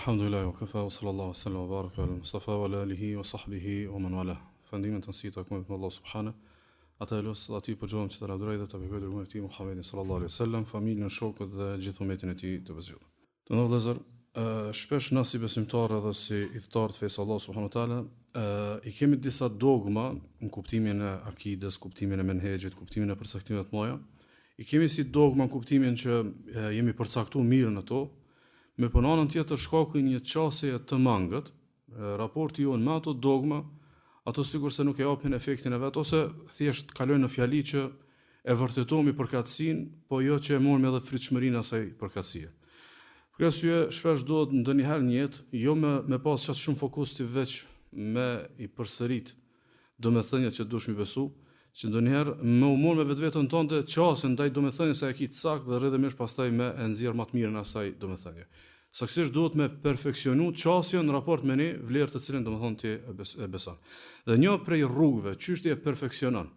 Alhamdulillah, wa kafa, wa sallallahu sallam, wa baraka ala Mustafa, wa ala alihi, wa sahbihi, wa man wala. Fëndimin të nësita, këmët më Allah subhana, ata e losë ati përgjohëm që të lavduraj dhe të bëjkoj dërguar ti Muhammedin sallallahu alaihi sallam, familjen, shokët dhe gjithë umetin e ti të vëzhjullu. Të në vëllezër, shpesh na si besimtarë dhe si idhëtarë të fesë Allah subhanahu wa taala, i kemi disa dogma në kuptimin e akides, kuptimin e menhegjit, kuptimin e përcaktimeve të mëdha. I kemi si dogma në kuptimin që jemi përcaktuar mirë në to, me punonën tjetër shkaku i një qasje të mangët, raporti jonë me ato dogma, ato sigur se nuk e japin efektin e vet, ose thjesht kalojnë në fjali që e vërtetohemi përkatësinë, po jo që e morëm edhe frytshmërinë asaj përkatësie. Për arsye shpesh duhet ndonjëherë në jetë, jo me pas çast shumë fokus të veç me i përsërit domethëniet që duhesh mi besu, që ndonjëherë më umor me vetveten tënde qasje ndaj domethënies së akit sakt dhe rrjedhëmisht pastaj me e nxjerr më të mirën asaj domethënie. Saktësisht duhet me perfekcionu qasjen në raport me ne vlerë të cilën domethënë ti e beson. Dhe një prej rrugëve çështje e perfeksionon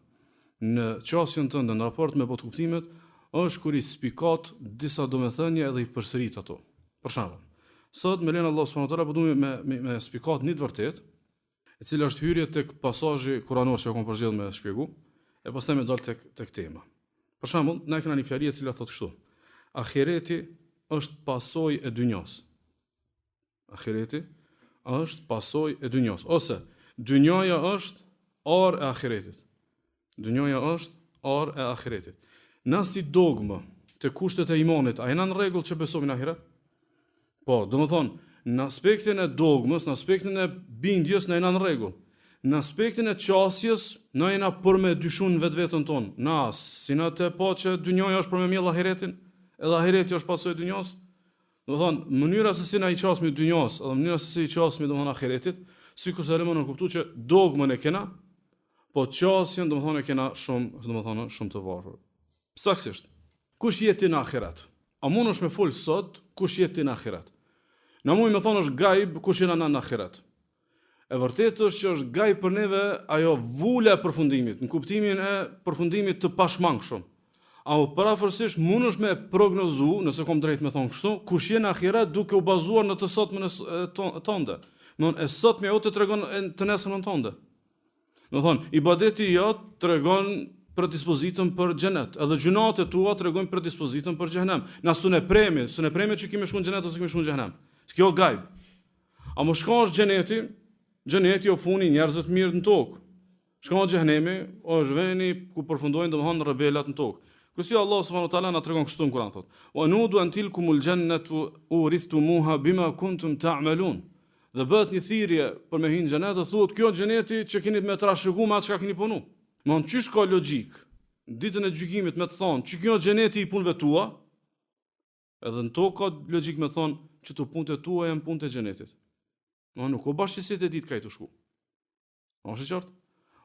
në qasjen tënde në raport me botë kuptimet është kur i spikat disa domethënie edhe i përsërit ato. Për shembull, sot me lenin Allah subhanahu wa taala po duam me spikat një të vërtetë, e cila është hyrje tek pasazhi kuranor që kam përgjithë me shpjegu, e pastaj me dal tek tema. Për shembull, na kemi një fjali e cila thotë kështu: Ahireti është pasojë e dynjos. Ahireti është pasojë e dynjos, ose dynjaja është orë e ahiretit. Dynjaja është orë e ahiretit. Na si dogma të kushtet e imanit, a jena në rregull që besojmë në ahiret? Po, domethënë, në aspektin e dogmës, në aspektin e bindjes, na jena në rregull. Në aspektin e qasjes, na jena për me dyshun vetveten tonë. Na, si na të po që dynjaja është për me mjell ahiretin, edhe ahireti është pasojë e dynjas. Domethënë, mënyra se si na i qasmi dynjas, edhe mënyra se si i qasmi domethënë ahiretit, sikur se më kuptoj që dogmën e kena, po qasjen domethënë e kena shumë të varfër. Saktësisht, kush jeti në ahiret? A mundesh me fol sot kush jeti në ahiret? Na mund me thonë është gajb kush jena në ahiret. E vërtetë është që është gajb për neve ajo vula e përfundimit, në kuptimin e përfundimit të pashmangshëm. A parafërsisht mundesh me prognozu, nëse kom drejt me thonë kështu, kush je në ahiret duke u bazuar në të sotmen tënde. E sotmja jote tregon të nesërmen tënde. Do thonë, ibadeti jot tregon predispozitën për xhenet, edhe gjunat e tua tregojnë predispozitën për xhenem. Na sunë premje që kemi shkuar në xhenet ose kemi shkuar në xhenem. Kjo gajb. A më shkon xheneti? Xheneti o funi njerëz të mirë në tokë. Shkon xhenemi, është veni ku përfundojnë domethënë rebelat në tokë. Kurse Allah subhanahu wa taala na tregon kështu në Kur'an thotë: "Wa nudu an tilkumul jannatu urithumuha bima kuntum ta'malun." Dhe bëhet një thirrje për me hyrë në xhenet, thotë kjo xheneti që keni me trashëguar me atë çka keni punu. Mon çish ka logjik. Ditën e gjykimit me të thonë, që kjo xheneti i punëve tua, edhe në tokë ka logjik me thonë që të punët e tua janë punët e xhenetit. Nuk o bashkësit e ditë ka i të shku. Është qartë?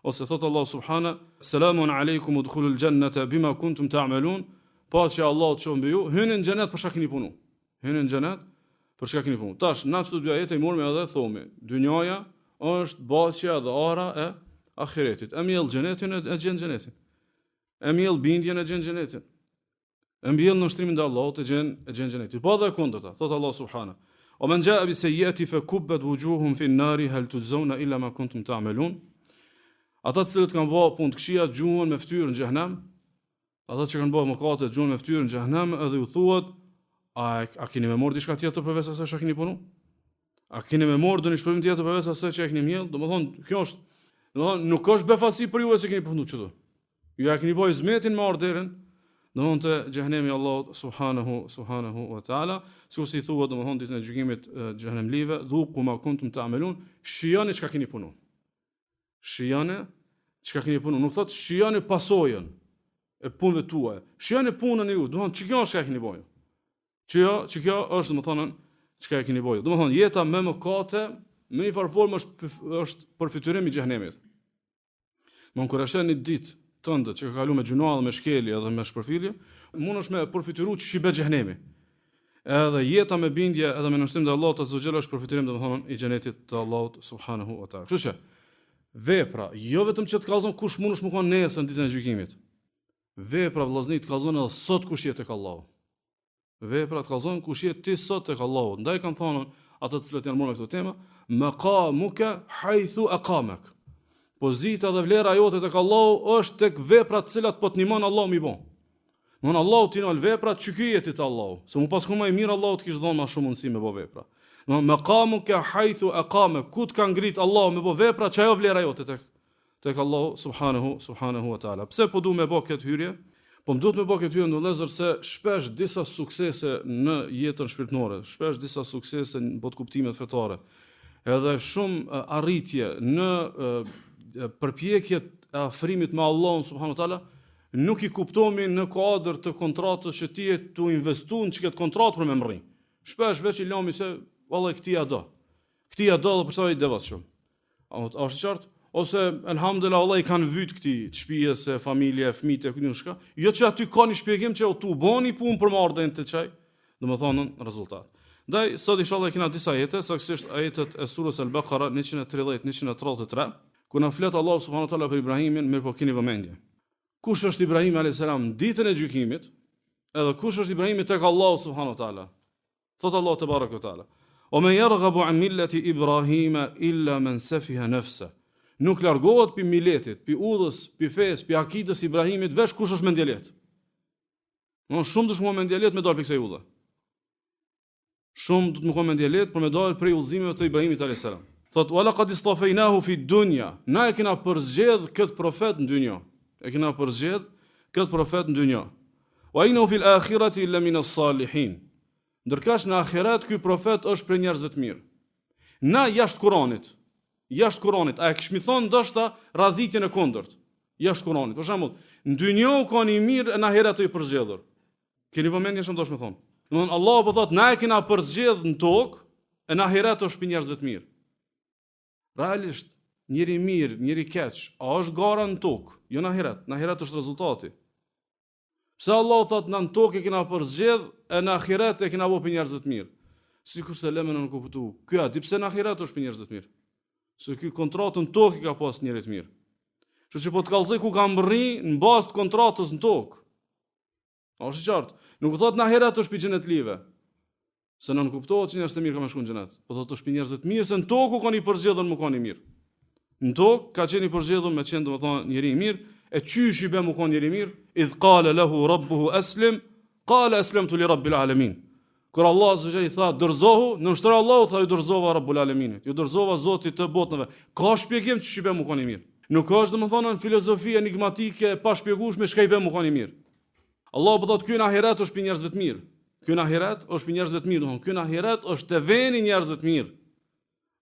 Ose thotë Allah subhana: "Selamun aleikum udkhulul jannata bima kuntum ta'malun." Paqja Allahut qoftë mbi ju, hyni në xhenet për çka keni punu. Hyni në xhenet për çka keni punu. Tash na çdo dy ajete i morëm edhe thomi, dynjaja është baqja dhe ara e ahiretit. E mjell xhenetin e gjen xhenetin. E mjell bindjen e gjen xhenetin. E mbjell në shtrimin e Allahut e gjen xhenetin. Po dhe kundërta, thotë Allah subhana: "O men jaa bi sayyiati fa kubbat wujuhum fi an-nari hal tujzauna illa ma kuntum ta'malun." Ata të cilët kanë bërë punë të këqija gjuhen me fytyrë në xhenem, ata që kanë bërë mëkate gjuhen me fytyrë në xhenem, edhe ju thuhet: a keni më marrë diçka tjetër përveç asaj që keni punu? A keni më marrë doni shpërim tjetër përveç asaj që keni mjell? Domethënë, kjo është, domethënë nuk është befasi për ju se keni punu çdo. Ju ja keni bërë zmetin me orderin, domethënë te xhenemi Allah subhanahu wa taala, sikur i thuhet domethënë ditën e gjykimit xhenemlive: "Dhuqu ma kuntum ta'malun." Shijoni çka keni punu. Shijoni çka keni punu, nuk thotë shijoni pasojën e punëve tuaja. Shijoni punën e ju, domethënë çka është çka keni bërë. Që kjo është domethënë çka e keni bërë. Domethënë jeta me mëkate, në një farë është përfiturim i xhenemit. Kur është një ditë tënde që ka kalu me gjuna dhe me shkeli edhe me shpërfilje, mundesh me përfituar çibe xhenemi. Edhe jeta me bindje edhe me nënshtim të Allahut azza wa jalla është përfiturim domethënë i xhenetit të Allahut subhanahu wa taala. Kështu që vepra, jo vetëm që të kallzon kush mundesh më kon nesër në ditën e gjykimit. Vepra vëllazëni të kallzon edhe sot kush je tek Allahu. Vepra të kallzon kush je ti sot tek Allahu. Ndaj kanë thonë ato të cilët janë marrë me këtë temë, maqamuka haythu aqamak. Pozita dhe vlera jote tek Allahu është tek veprat të cilat po të ndihmon Allahu mi bën. Don Allahu ti nal veprat çkyjetit të Allahu. Se mu pas më mirë Allahu të kishte dhënë më shumë mundësi me bë vepra. Don maqamuka haythu aqamak, ku të ka ngrit Allahu me bë vepra, çajo vlera jote tek Allahu subhanahu wa taala. Pse po duam me bë këtë hyrje? Po më duhet me bë këtë hyrje ndonëse se shpesh disa suksese në jetën shpirtërore, shpesh disa suksese në botë kuptimet fetare, edhe shumë arritje në përpjekjet e afrimit me Allahun subhanahu wa taala, nuk i kuptomi në kuadër të kontratës që ti tu investuar në çket kontratë për me mrri. Shpesh veç i lami se vallahi këti ja do. Këti ja do dhe për sa i devotshëm. A është qartë? Ose elhamdulillah Allah i kanë vyt këti të shtëpia se familje, fëmijë e kujt shka. Jo që aty ka një shpjegim që o tu boni punë për marrën të çaj, domethënë rezultat. Ndaj sot inshallah kena disa ajete, saktësisht ajetet e surës Al-Baqara 130-133, ku na flet Allah subhanahu wa taala për Ibrahimin, mirë po keni vëmendje. Kush është Ibrahim alayhis salam ditën e gjykimit, edhe kush është Ibrahimi tek Allah subhanahu wa taala. Thot Allah te baraka taala: "O men yarghabu an millati Ibrahima illa man safiha nafsa." Nuk largohet pi miletit, pi udhës, pi fesë, pi akidës Ibrahimit veç kush është mendjelet. Në shumë të shumë mendjelet me dalë për kësaj udhë. Shumë të të më ka mendjelet për me dalë prej udhëzimeve të Ibrahimit a.s. Thot, "Wa laqad istafaynahu fi dunya." Na e kena përzgjedh këtë profet në dynjë. E kena përzgjedh këtë profet në dynjë. "Wa innahu fil akhirati la min as-salihin." Ndërkash në ahiret ky profet është prej njerëzve të mirë. Na jashtë Kuranit, a e kishmi thonë ndoshta radhitjen e kundërt. Jashtë Kuranit. Për shembull, në dynjë ka një mirë e në ahiret të i përzgjedhur. Keni vëmendje çfarë ndosh me thonë? Domthon Allah po thotë na e kena përzgjedh në tokë e në ahiret është për njerëzve të mirë. Realisht, njëri mirë, njëri keq, a është gara në tokë, jo në ahiret është rezultati. Pse Allah thotë na në tokë e kena përzgjedh e në ahiret e kena bërë për njerëzve të mirë. Sikur se lëmë në kuptu. Ky a di pse në ahiret është për njerëzve të mirë. Se ky kontratën tokë ka pas njerëz të mirë. Kështu që po të kallëzoj ku ka mbërri në bazë të kontratës në tokë. A është qartë? Nuk thotë në ahiret është për xhenetlive. Se nuk kuptohet që njerëz të mirë ka më shkuën në xhenet. Po thotë është për njerëz të mirë se në tokë kanë i përzgjedhur më kanë i mirë. Në tokë ka qenë i përzgjedhur me qenë domethënë njëri i mirë, e çysh i bë më kanë njëri i mirë, idh qala lahu rabbuhu aslim, qala aslamtu li rabbil alamin. Kur Allah azza wa jalla i tha dorzohu, nënshtroi Allahu tha ju dorzova Rabbul Alaminit. Ju dorzova Zotit të botëve. Ka shpjegim ç'i bë më kanë i mirë. Nuk ka është domethënë në filozofi enigmatike pa shpjegueshme çka i bë më kanë i mirë. Allah po thotë ky në ahiret është për njerëzve të mirë. Ky në ahiret është për njerëzve të mirë, domethënë ky në ahiret është te veni njerëzve të mirë.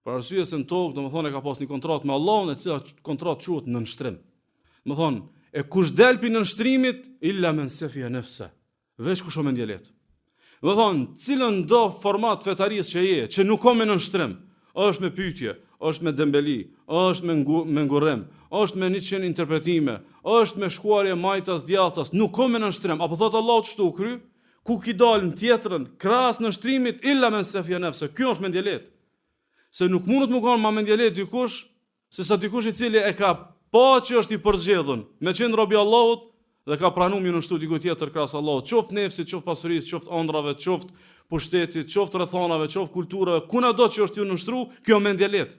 Për arsye se në tokë domethënë e ka pas një kontratë me Allahun, e cila kontratë quhet nënshtrim. Domethënë e kush del pi nënshtrimit illa men safiha nafsa. Veç kush o mendjelet. Do thonë, cilën do format fetarisë që je, që nuk ka me nënshtrim, është me pyetje, është me dembeli, është me ngurrim, është me 100 interpretime, është me shkuarje majtas djathtas, nuk ka me nënshtrim. Apo thot Allahu çtu kry, ku ki dalën tjetrën, krahas nënshtrimit illa men safiha nafsa. Ky është mendjelet. Se nuk mundet më kanë ma mendjelet dikush, se sa dikush i cili e ka pa që është i përzgjedhur, me qenë robi Allahut, dhe ka pranuar një nështu diku tjetër krahas Allahut, qoftë nefsit, qoftë pasurisë, qoftë ëndrave, qoftë pushtetit, qoftë rrethonave, qoftë kulturave, kunado që është ju nështru, kjo mendjelet.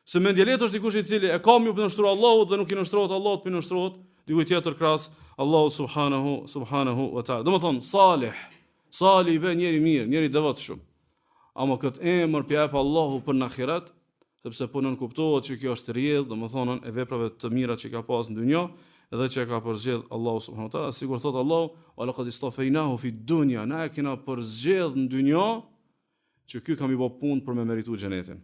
Se mendjelet është dikush i cili e ka më nështru Allahut dhe nuk i nështrohet Allahut, për nështrohet diku tjetër krahas Allahut subhanahu wa taala. Domethënë salih be njëri mirë, njëri devotshëm. Ama këtë emër pjep Allahu për në ahiret, sepse po nën kuptohet që kjo është rrjedh, domethënë e veprave të mira që ka pas në dynjë, edhe që ka përzgjedh Allahu subhanahu wa taala, sigur thot Allahu, "Wa laqad istafaynahu fi dunya", na e kena përzgjedh në dynjë që ky kam i bë punë për me merituar xhenetin.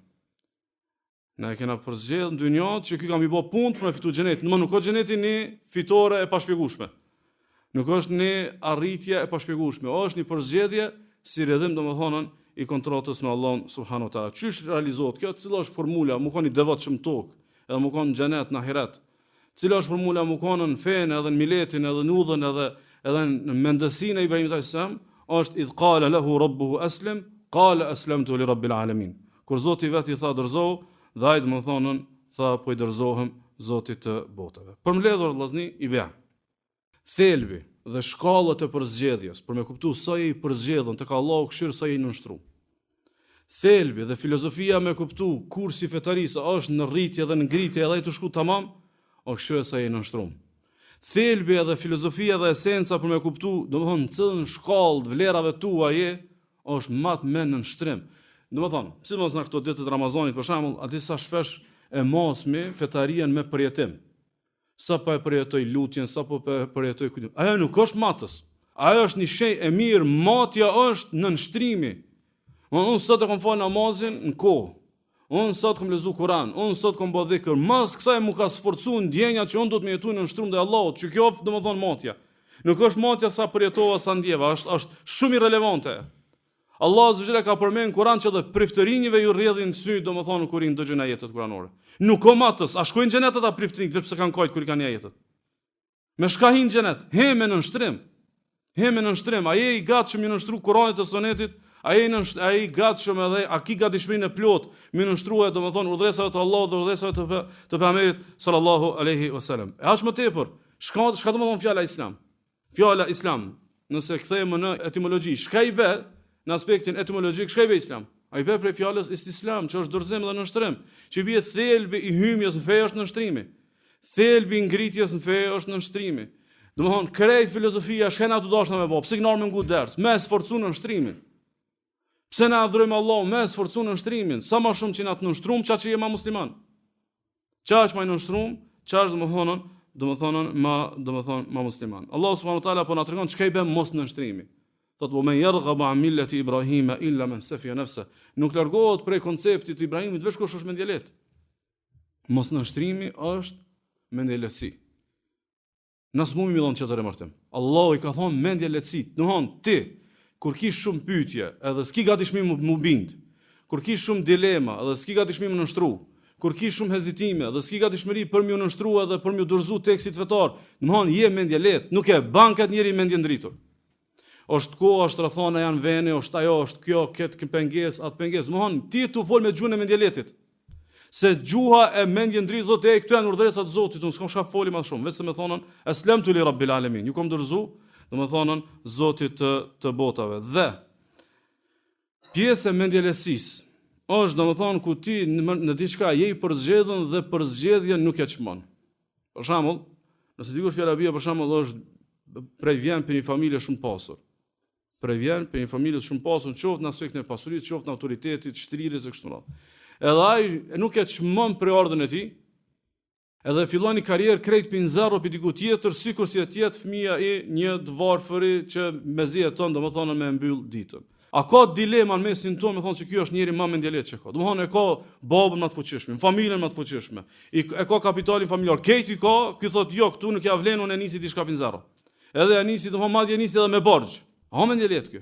Na e kena përzgjedh në dynjë që ky kam i bë punë për me fituar xhenetin. Nuk ka xheneti një fitore e pashpjegueshme. Nuk është një arritje e pashpjegueshme, është një përzgjedhje si rrjedhim domethënë i kontratës me Allahun subhanahu wa taala. Çish realizohet kjo? Cila është formula? Mu kanë i devotshëm tokë, edhe mu kanë xhenet në ahiret. Cila është formula mu kanë në fenë, edhe në miletin, edhe në udhën, edhe në mendësinë e Ibrahimit alayhis salam, është idh qala lahu rabbuhu aslim, qala aslamtu li rabbil alamin. Kur Zoti vetë i tha dorzohu, dhe ai domethënë tha po i dorzohem Zotit të botëve. Për mbledhur vëllazni i bë. Thelbi dhe shkallët e përzgjedhjes, për me kuptu sa je i përzgjedhur tek Allahu këshir sa je i nënshtruar. thelbi dhe filozofia me kuptu kursi fetarisë është në rritje dhe në ngritje edhe të shku tamam, është kjo sa i nënshtrum. Thelbi dhe filozofia dhe esenca për me kuptu, domethënë në cilën shkallë të vlerave tua je, është matë me nënshtrim. Domethënë, sidomos në këto ditë të Ramazanit, për shembull, aty sa shpesh e mosmi fetarien me përjetim. Sa po e përjetoj lutjen, sa po e përjetoj kujtim. Ajo nuk është matës. Ajo është një shenjë e mirë, matja është në nështrimi. Unë sot e kom falë namazin në kohë. Unë sot kom lezu Kur'an, unë sot kom bë dhikr. Mas kësaj mu ka sforcu ndjenja që unë do të me jetu në nështrum dhe Allahut, që kjo do më thonë matja. Nuk është matja sa përjetova, sa ndjeva, është shumë irelevante. Allah azza ka përmend Kur'an që dhe priftërinjve ju rrjedhin sy, do më thonë kur i ndëgjën ajetet kuranore. Nuk ka matës, a shkojnë xhenet ata priftërinj, pse kanë kajt kur i kanë ajetet. Me shka hin xhenet, heme në nështrim. Heme në nështrim, a je i gatshëm ju nështru Kur'anit të sunetit, a i gatshëm edhe, a ki gatishmërinë e plot, me nështruhe, do më thonë, urdhresave të Allahut dhe urdhresave të pejgamberit sallallahu alaihi wasallam. E as më tepër, shka do më thonë fjala Islam? Fjala Islam, nëse kthehemi në etimologji, shka i be në aspektin etimologjik, shka i be Islam? A i be prej fjalës istislam, që është dorëzim dhe nështrim, që bie thelbi i hymjes në fe është nështrimi. Thelbi i ngritjes në fe është nështrimi. Do më thonë, krejt filozofia shka na të dashna me bo, pse kënar me ngu ders, me sforcu në nështrimin. Pse na adhurojmë Allah, me sforcu në nështrimin, sa ma shumë që na të nështrum, qa që jema musliman. Qa është ma i nështrum, qa është do më thonë ma musliman. Allah subhanahu wa taala po na tregon çka i bën mos në nështrimi. Thotë wa man yarghabu an millati Ibrahima illa man safiya nafsa. Nuk largohet prej konceptit të Ibrahimit veç kush është mendjelet. Mos në nështrimi është mendjeletsi. Nësë mu mi dhonë qëtër e mërtim. Allah i ka thonë mendje letësit. Nëhon, ti, kur kish shumë pyetje, edhe s'ki gatishmi mu bind, kur kish shumë dilema, edhe s'ki gatishmi më nështru, kur kish shumë hezitime, edhe s'ki gatishmëri për mjë nështru edhe për mjë dorëzu tekstit vetar, nëhon, je mendje letë, nuk e bankat njeri mendje ndritur. Është ko, është rëthana janë vene, është ajo, është kjo, këtë penges, atë penges. Nëhon, ti tu fol me gjuhën e mendje letit. Se gjuha e mendje ndrit thotë e këtu janë urdhëresat e Zotit, unë s'kam shkap foli më shumë, vetëm më thonën aslamtu li rabbil alamin. Ju kam dorëzu, domethënë Zotit të botave. Dhe pjesë e mendjelesisë është domethënë ku ti në diçka je i përzgjedhën dhe përzgjedhja nuk e çmon. Për shembull, nëse dikush fjalabia për shembull është prej vjen për një familje shumë pasur. Prej vjen për një familje shumë pasur, qoftë në aspektin e pasurisë, qoftë në autoritetit, shtrirjes e kështu me radhë. Edhe ai nuk e çmon për ardhën e tij, edhe fillon një karrierë krejt pin zero për diku tjetër, sikur si atjet fëmia i një të varfëri që mezi jeton, domethënë me mbyll ditën. A ka dilema në mesin tonë, më thonë se ky është njëri më mendjelet që ka. Domethënë e ka babën më të fuqishëm, familjen më të fuqishme, e ka kapitalin familjar, këtij ka, ky thotë jo, këtu nuk ja vlen, unë nisi diçka pin zero. Edhe nisi domethënë madje nisi edhe me borxh. Ha mendjelet ky.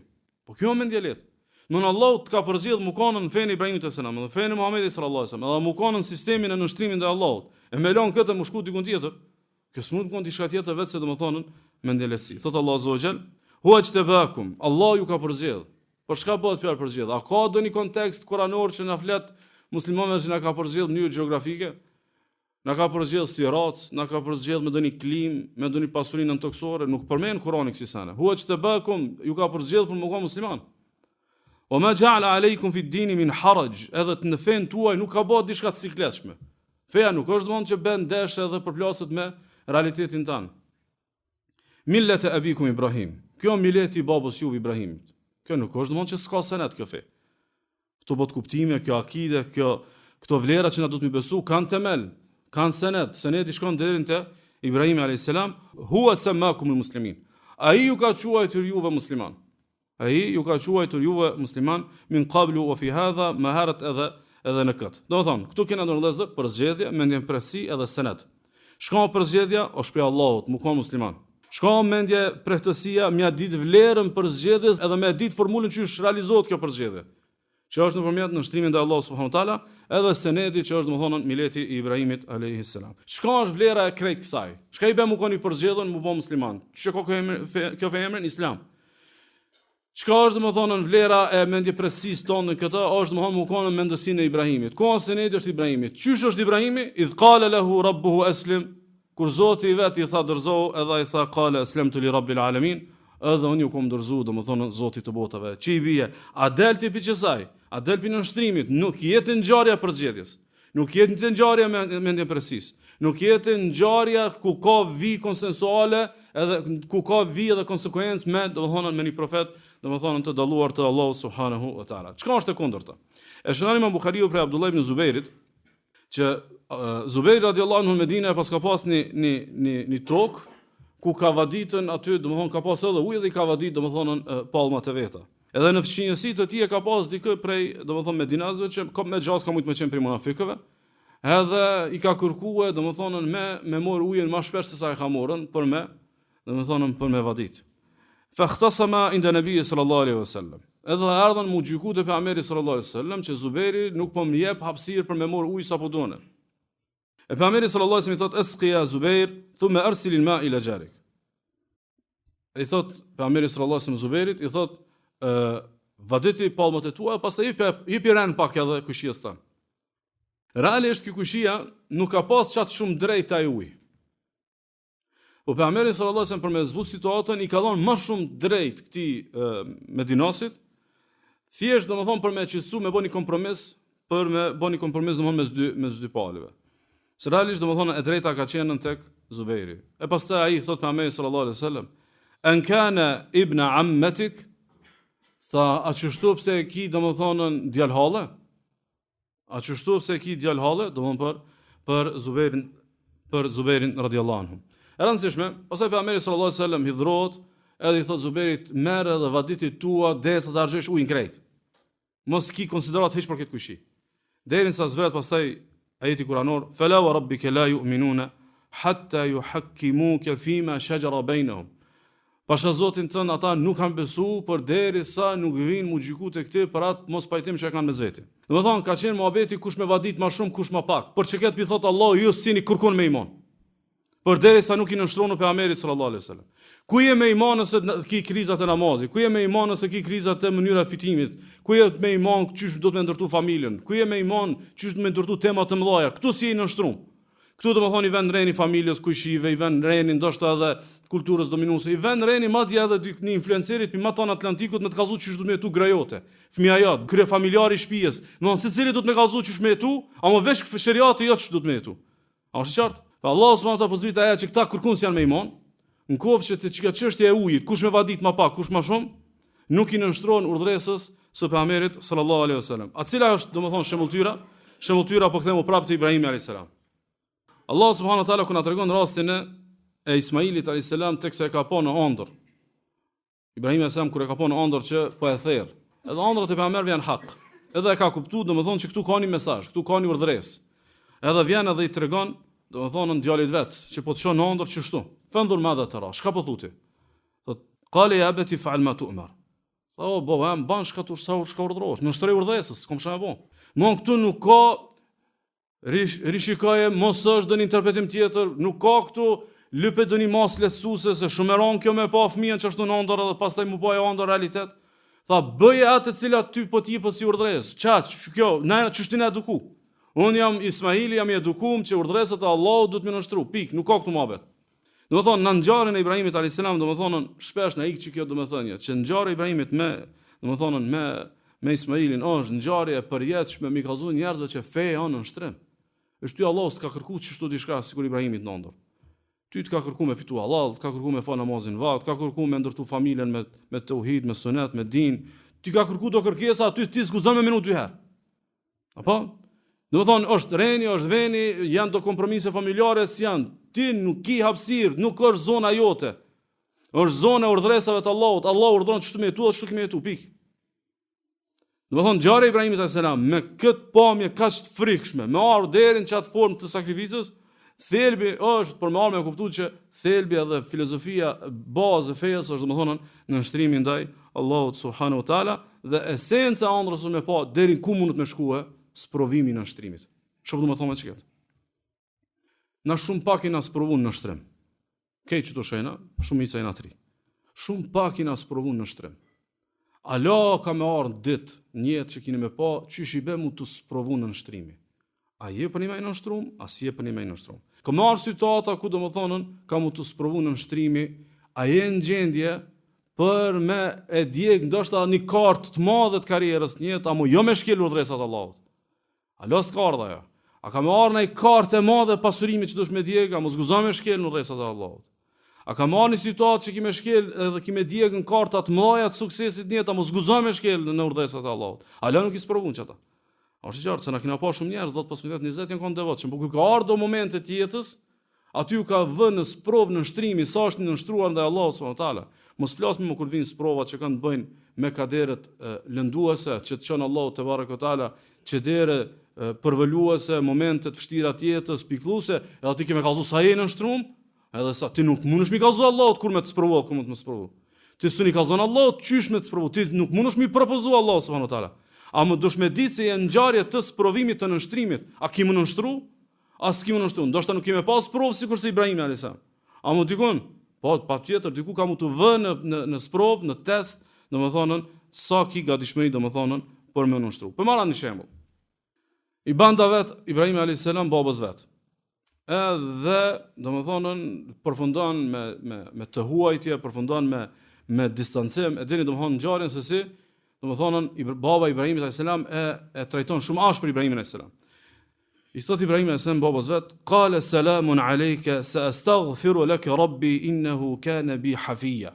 Po ky është mendjelet. Nën Allah të ka përzgjedh mukanën në fenë Ibrahimit a.s. dhe fenë Muhamedit sallallahu alaihi wasallam, edhe mukanën sistemin e nështrimit të Allahut. E me lën këtë më shku diku tjetër. Kjo s'mund të kon diçka tjetër vetë se domethënë mendjelesi. Thot Allah azza wa jall, huwa ijtabakum. Allah ju ka përzgjedh. Por çka bëhet fjalë përzgjedh? A ka ndonjë kontekst kuranor që na flet muslimanëve që na ka përzgjedh në mënyrë gjeografike? Na ka përzgjedh si rac, na ka përzgjedh me ndonjë klim, me ndonjë pasurinë toksore, nuk përmend Kurani kësaj sene. Huwa ijtabakum, ju ka përzgjedh për të qenë musliman. O ma gja'la alejkum fi dini min haraj, edhe të në fen tuaj nuk ka bërë diçka të sikletshme. Feja nuk është domosdoshmë që bën desh edhe përplaset me realitetin tanë. Millet e abikum Ibrahim. Kjo mileti i babës juve Ibrahimit. Kjo nuk është domosdoshmë që s'ka senet kjo fe. Këto bot kuptime, kjo akide, këto vlera që na duhet të besu kanë temel, kanë senet. Seneti shkon deri te Ibrahimi alayhis salam, huwa samakum almuslimin. Ai ju ka quajtur juve musliman. Ai ju ka quajtur juve musliman min qablu wa fi hadha maharat edhe në këtë. Do të thonë, këtu kena ndërlëzë përzgjedhje, mendje presi edhe senet. Shka përzgjedhja është prej Allahut, mu ka musliman. Shka mendje prehtësia, mja ditë vlerën përzgjedhjes edhe me ditë formulën që është realizohet kjo përzgjedhje. Që është nëpërmjet nështrimin dhe Allah subhanahu wa taala, edhe seneti që është domethënë mileti i Ibrahimit alayhis salam. Çka është vlera e krejt kësaj? Çka i bën mu koni përzgjedhën, mu bë musliman? Çka ka kjo emrin Islam? Çka është domethënë vlera e mendje presis tonë në këtë, është domethënë mu konë mendësinë e Ibrahimit. Ku seneti është Ibrahimit? Çysh është Ibrahimi? Idh qala lahu rabbuhu aslim, kur Zoti i vet i tha dorëzohu, edhe ai tha qala aslamtu li rabbil alamin. edhe unë ju kom dorëzu, domethënë Zoti të botave. Çi i bie, a del ti për çesaj, a del për nënshtrimit, nuk jetë ngjarja për zgjedhjes. Nuk jetë ngjarja me mendje precis. Nuk jetë ngjarja ku ka vi konsensuale, edhe ku ka vi edhe konsekuencë me, domethënë me një profet, domethënë të dalluar të Allahu subhanahu wa taala. Çka është e kundërta? E shënon Imam Buhariu për Abdullah ibn Zubairit, që Zubair radiallahu anhu në Medinë pas ka pas një tokë ku ka vaditën aty, domethënë ka pas edhe ujë dhe i ka vadit domethënë palmat e veta. Edhe në fqinjësi të tij ka pas dikë prej domethënë medinazëve që me gjas ka mujt me qenë prej munafikëve. Edhe i ka kërkuar domethënë me mor ujën më shpesh se sa e ka morën për me vadit. Fa khtasama inda nabi sallallahu alaihi wasallam. Edhe ardhën mu gjyku te pejgamberi sallallahu alaihi wasallam që Zubairi nuk po më jep hapësirë për me mor ujë sapo donë. E pejgamberi sallallahu alaihi wasallam i thot asqi ya Zubair thumma arsil al-ma' ila jarik. I thot pejgamberi sallallahu alaihi wasallam Zubairit i thot vaditi palmat e tua, pastaj jepi ran pak edhe kushijës tan. Realisht ky kushija nuk ka pas çat shumë drejt ai ujë. Po pejgamberi sallallahu alaihi wasallam për me zbut situatën i ka dhënë më shumë drejt këtij medinosit, thjesht domethënë për me qetësu me bëni kompromis, domethënë mes dy palëve. Se realisht domethënë e drejta ka qenë tek Zubairi. E pastaj ai thot pejgamberi sallallahu alaihi wasallam, "An kana ibn ammatik", sa a çështu pse e ki domethënë djalhalle? A çështu pse e ki djalhalle, domethënë për Zubairin radhiyallahu anhu. E rëndësishme, pastaj pejgamberi sallallahu alaihi wasallam hidhrohet, edhe i thot Zubairit, merr edhe vaditit tua derisa të harxhesh ujin krejt. Mos ki konsiderat hiç për këtë kushi. Derisa zbret pastaj ajeti kuranor, "Fala wa rabbika la yu'minuna hatta yuhakkimuka fima shajara bainahum." Pasha Zotin tënd ata nuk kanë besu përderisa nuk vinë mu gjyku te këtë për atë mos pajtim që e kanë me Zotin. Domethënë ka qenë muhabeti kush me vadit më shumë, kush më pak. Për çka pi thot Allah, ju sini kërkon me iman. Përderisa nuk i nënshtronë pejgamberit sallallahu alaihi wasallam. Ku je me iman nëse ki krizat e namazit? Ku je me iman nëse ki krizat e mënyra fitimit? Ku je me iman çysh do të më ndërtu familjen? Ku je me iman çysh do të më ndërtu tema të mëdha? Ktu si i nënshtruar. Ktu domethënë i vën reni familjes kujive, i vën reni ndoshta edhe kulturës dominuese, i vën reni madje edhe një influencerit pi maton Atlantikut me të kallzu çysh do të më jetu grajote. Fëmia jot, krye familjari i shtëpisë. Domthon secili do të më kallzu çysh më jetu, ama vesh sheriati jot çysh do të më jetu. A është qartë? Pa Allah subhanahu wa taala pozvita ajo që këta kërkuan janë me iman, në kohë që të çështja e ujit, kush me vadit më pak, kush më shumë, nuk i nënshtrohen urdhresës së pejgamberit sallallahu alaihi wasallam. A cila është domethënë shembulltyra? Shembulltyra po kthemu prapë te Ibrahimi alayhis salam. Allah subhanahu wa taala kur na tregon rastin e Ismailit alayhis salam teksa e ka pa në ëndër. Ibrahimi alayhis salam kur e ka pa në ëndër që po e therr. Edhe ëndrat e pejgamberëve janë hak. Edhe e ka kuptuar domethënë që këtu ka një mesazh, këtu ka një urdhresë. Edhe vjen edhe i tregon domethënë djalit vet që po të shon në ëndër çështu. Fëndur madhe të ra, çka po thuti? Thot, "Qali ya abati fa'al ma tu'mar." O baba, ban shkatur sa shka urdhrohesh, në shtrej urdhresës, s'kom çfarë bën. Mon këtu nuk ka rishikoje, mos është doni interpretim tjetër, nuk ka këtu lype doni mas lehtësuese se shumë e ron kjo me pa fëmijën çashtu në ëndër edhe pastaj mu bëj ëndër realitet. Tha, bëje atë të cilat ty po ti po si urdhresë. Çaq, kjo, na çështin e eduku. Unë jam Ismaili, jam i edukum që urdhresat e Allahut duhet më nënshtru. Pik, nuk ka këtu mohabet. Domethënë në ngjarjen e Ibrahimit alayhis salam, domethënë shpesh na ik që kjo domethënie, që ngjarja e Ibrahimit me Ismailin është ngjarje e përjetshme mi kallzu njerëzve që feja janë në shtrim. Është ty Allahu s'ka kërkuar çështu diçka sikur Ibrahimit në ëndër. Ty të ka kërkuar me fitu halal, të ka kërkuar me fal namazin vakt, ka kërkuar me ndërtu familjen me tauhid, me sunet, me din. Ty ka kërkuar do kërkesa aty ti zguzon me minutë dy herë. Apo? Domethënë është reni, është veni, janë do kompromise familjare, janë. Ti nuk ki hapësirë, nuk është zona jote. Është zona e urdhresave të Allahut. Allah urdhron çështu me jetu, çështu me jetu, pik. Domethënë ngjarja e Ibrahimit alayhis salam me këtë pamje kaq të frikshme, me ardhur deri në çat formë të sakrificës, thelbi është për me kuptuar që thelbi edhe filozofia bazë e fejes është domethënë në nshtrimin ndaj Allahut subhanahu wa taala dhe esenca e ëndrës me pa deri ku mund të më shkuë sprovimi në nështrimit. Çfarë do të thonë me çka? Na shumë pak i na sprovon në nështrim. Kej që të shena, shumica i na tri. Shumë pak i na sprovon në nështrim. Ala ka me ardhë ditë, njetë që kini me pa, qysh i be mu të sprovon në nështrimi. A je për një me i nështrum, a si je për një me i nështrum. Ka me ardhë situata ku do më thonën, ka mu të sprovon në nështrimi, a je në gjendje për me e djeg ndoshta një kartë të madhe të karrierës në jetë, apo jo me shkel urdhëresat e Allahut. A los karta ajo? A ka më marrë një kartë e madhe pasurimit që dush me djeg, apo zguzon me shkel urdhëresat e Allahut? A ka marrë një situatë që ki me shkel edhe ki me djeg në karta të mëdha të suksesit në jetë, apo zguzon me shkel në urdhëresat e Allahut? A la nuk i sprovon çata? Është qartë se na kena pa shumë njerëz 10-15-20 janë kanë devotshëm, por kur ka ardhur momente të jetës, aty u ka vënë në sprov në nshtrimi sa është nënshtruar ndaj Allahut subhanahu wa taala. Mos flasim më kur vinë sprovat që kanë të bëjnë me kaderet lënduese, që të çon Allahu te barekuhu taala, çedere përvoluese, momente të vështira të jetës, pikëlluese, edhe aty kemë kallzu sa je nënshtruar, edhe sa ti nuk mundesh mi kallzu Allahut kur me të sprovu, kur mund të më sprovu. Ti s'u kallzon Allahut, çysh me të sprovu, ti nuk mundesh mi propozu Allahu subhanahu wa taala. A më dush me ditë se janë ngjarje të sprovimit të nënshtrimit, a ki më nënshtru? A s'ki më nënshtru? Ndoshta nuk kemi pas provë sikur se Ibrahimi alayhis salam. A më dikon? Po, patjetër diku ka më të vënë në sprov, në test, domethënë sa ki gatishmëri domethënë për më nënshtru. Për marrë një shembull. I banda vet Ibrahimi alayhis salam babës vet. Edhe domethënë përfundon me të huajtje, përfundon me distancim, e dini domethënë ngjarjen se si domethënë baba Ibrahimit alayhis salam e trajton shumë ashpër Ibrahimin alayhis salam. I thot Ibrahim alayhis salam babës vet, qala salamun alayka saastaghfiru laka rabbi innahu kana bi hafiya.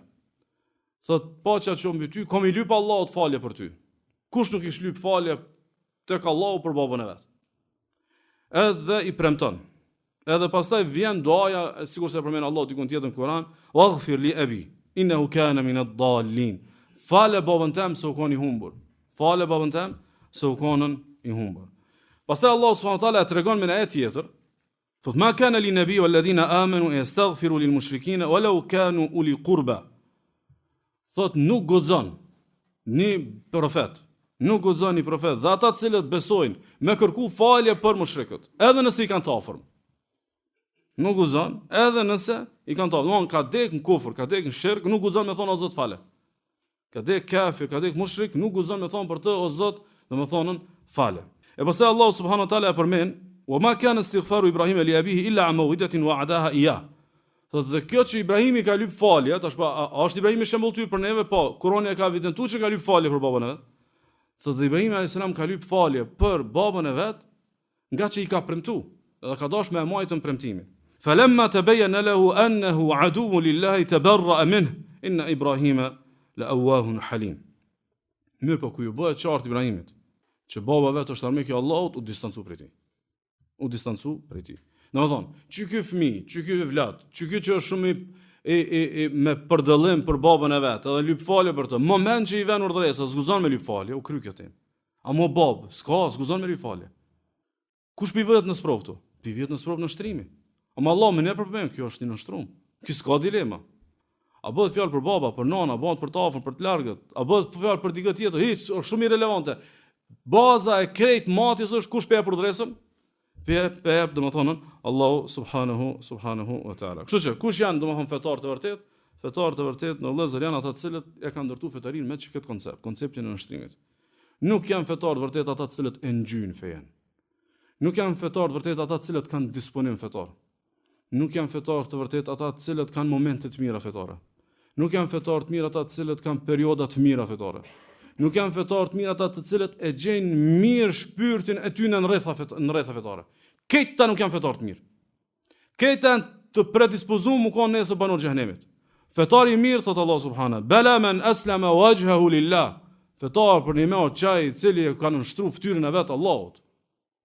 Thot paqja që mbi ty, kam I lyp Allahut falje për ty. Kush nuk I shlyp falje tek Allahu për babën e vet. Edhe I premton. Edhe pastaj vjen duaja, sikur se përmend Allahu diku tjetër në Kur'an, waghfir li abi innahu kana min ad-dallin. Fale babën tem se u kanë I humbur. Fale babën tem se u kanë I humbur. Pastaj Allah subhanahu wa taala tregon me një ajet tjetër, thot ma kana li nabi wal ladhina amanu yastaghfiru lil mushrikina walau kanu uli qurba. Thot nuk guxon një profet, dhe ata të cilët besojnë me kërku falje për mushrikët, edhe nëse I kanë të afërm. Nuk guxon, edhe nëse I kanë të afërm. Domthon ka dek në kufër, ka dek në shirk, nuk guxon me thonë o Zot fale. Ka dek kafir, ka dek mushrik, nuk guxon me thonë për të o Zot, domethënë fale. E pastaj Allah subhanahu wa taala e përmend, "Wa ma kana istighfaru Ibrahim li abihi illa an maw'idatin wa'adaha iyyah." Thotë dhe kjo që Ibrahimi ka lyp falje, tash a është Ibrahimi shembull ty për neve? Po, Kurani e ka evidentuar që ka lyp falje për babën e vet. Thotë Ibrahimi alayhis salam ka lyp falje për babën e vet, nga që I ka premtuar, edhe ka dashur me e majtën premtimin. Falamma tabayyana lahu annahu aduwwun lillahi tabarra'a minhu inna Ibrahima la'awwahun halim. Mirë, po ku ju bëhet qartë Ibrahimit që baba vet është armik I Allahut, u distancu prej tij. Domethënë, çu ky fëmijë, çu ky vlat, çu ky që është shumë me përdallim për babën e vet, edhe lyp falje për të. Moment që I vjen urdhëresa, zguzon me lyp falje, u kry kjo temë. A mo bab, zguzon me lyp falje. Kush pi vjet në sprov këtu? Pi vjet në sprov në shtrimi. Ama Allah më ne problem, kjo është në shtrum. Ky s'ka dilema. A bëhet fjalë për baba, për nana, bëhet për të afër, për të largët, a bëhet fjalë për dikë tjetër, hiç, është shumë irelevante. Baza e krejt matjes është kush pe për urdhëresën? Pe domethënë Allahu subhanahu wa taala. Kështu që kush janë domethënë fetar të vërtet? Fetar të vërtet në vëllezër janë ata të cilët e kanë ndërtuar fetarin me këtë konceptin e nështrimit. Nuk janë fetar të vërtet ata të cilët e ngjyjnë fejen. Nuk janë fetar të vërtet ata të cilët kanë disponim fetar. Nuk janë fetar të vërtet ata të cilët kanë momente të mira fetare. Nuk janë fetar të mirë ata të cilët kanë perioda të mira fetare. Nuk janë fetar të mirë ata të cilët e gjejnë mirë shpirtin e tyre në rretha fetare. Këta nuk janë fetar të mirë. Këta janë të predispozuar mu kanë nesër banor xhenemit. Fetari I mirë thot Allah subhanahu, bala man aslama wajhahu lillah. Fetar për një me çaj I cili ka nënshtruar fytyrën e vet Allahut.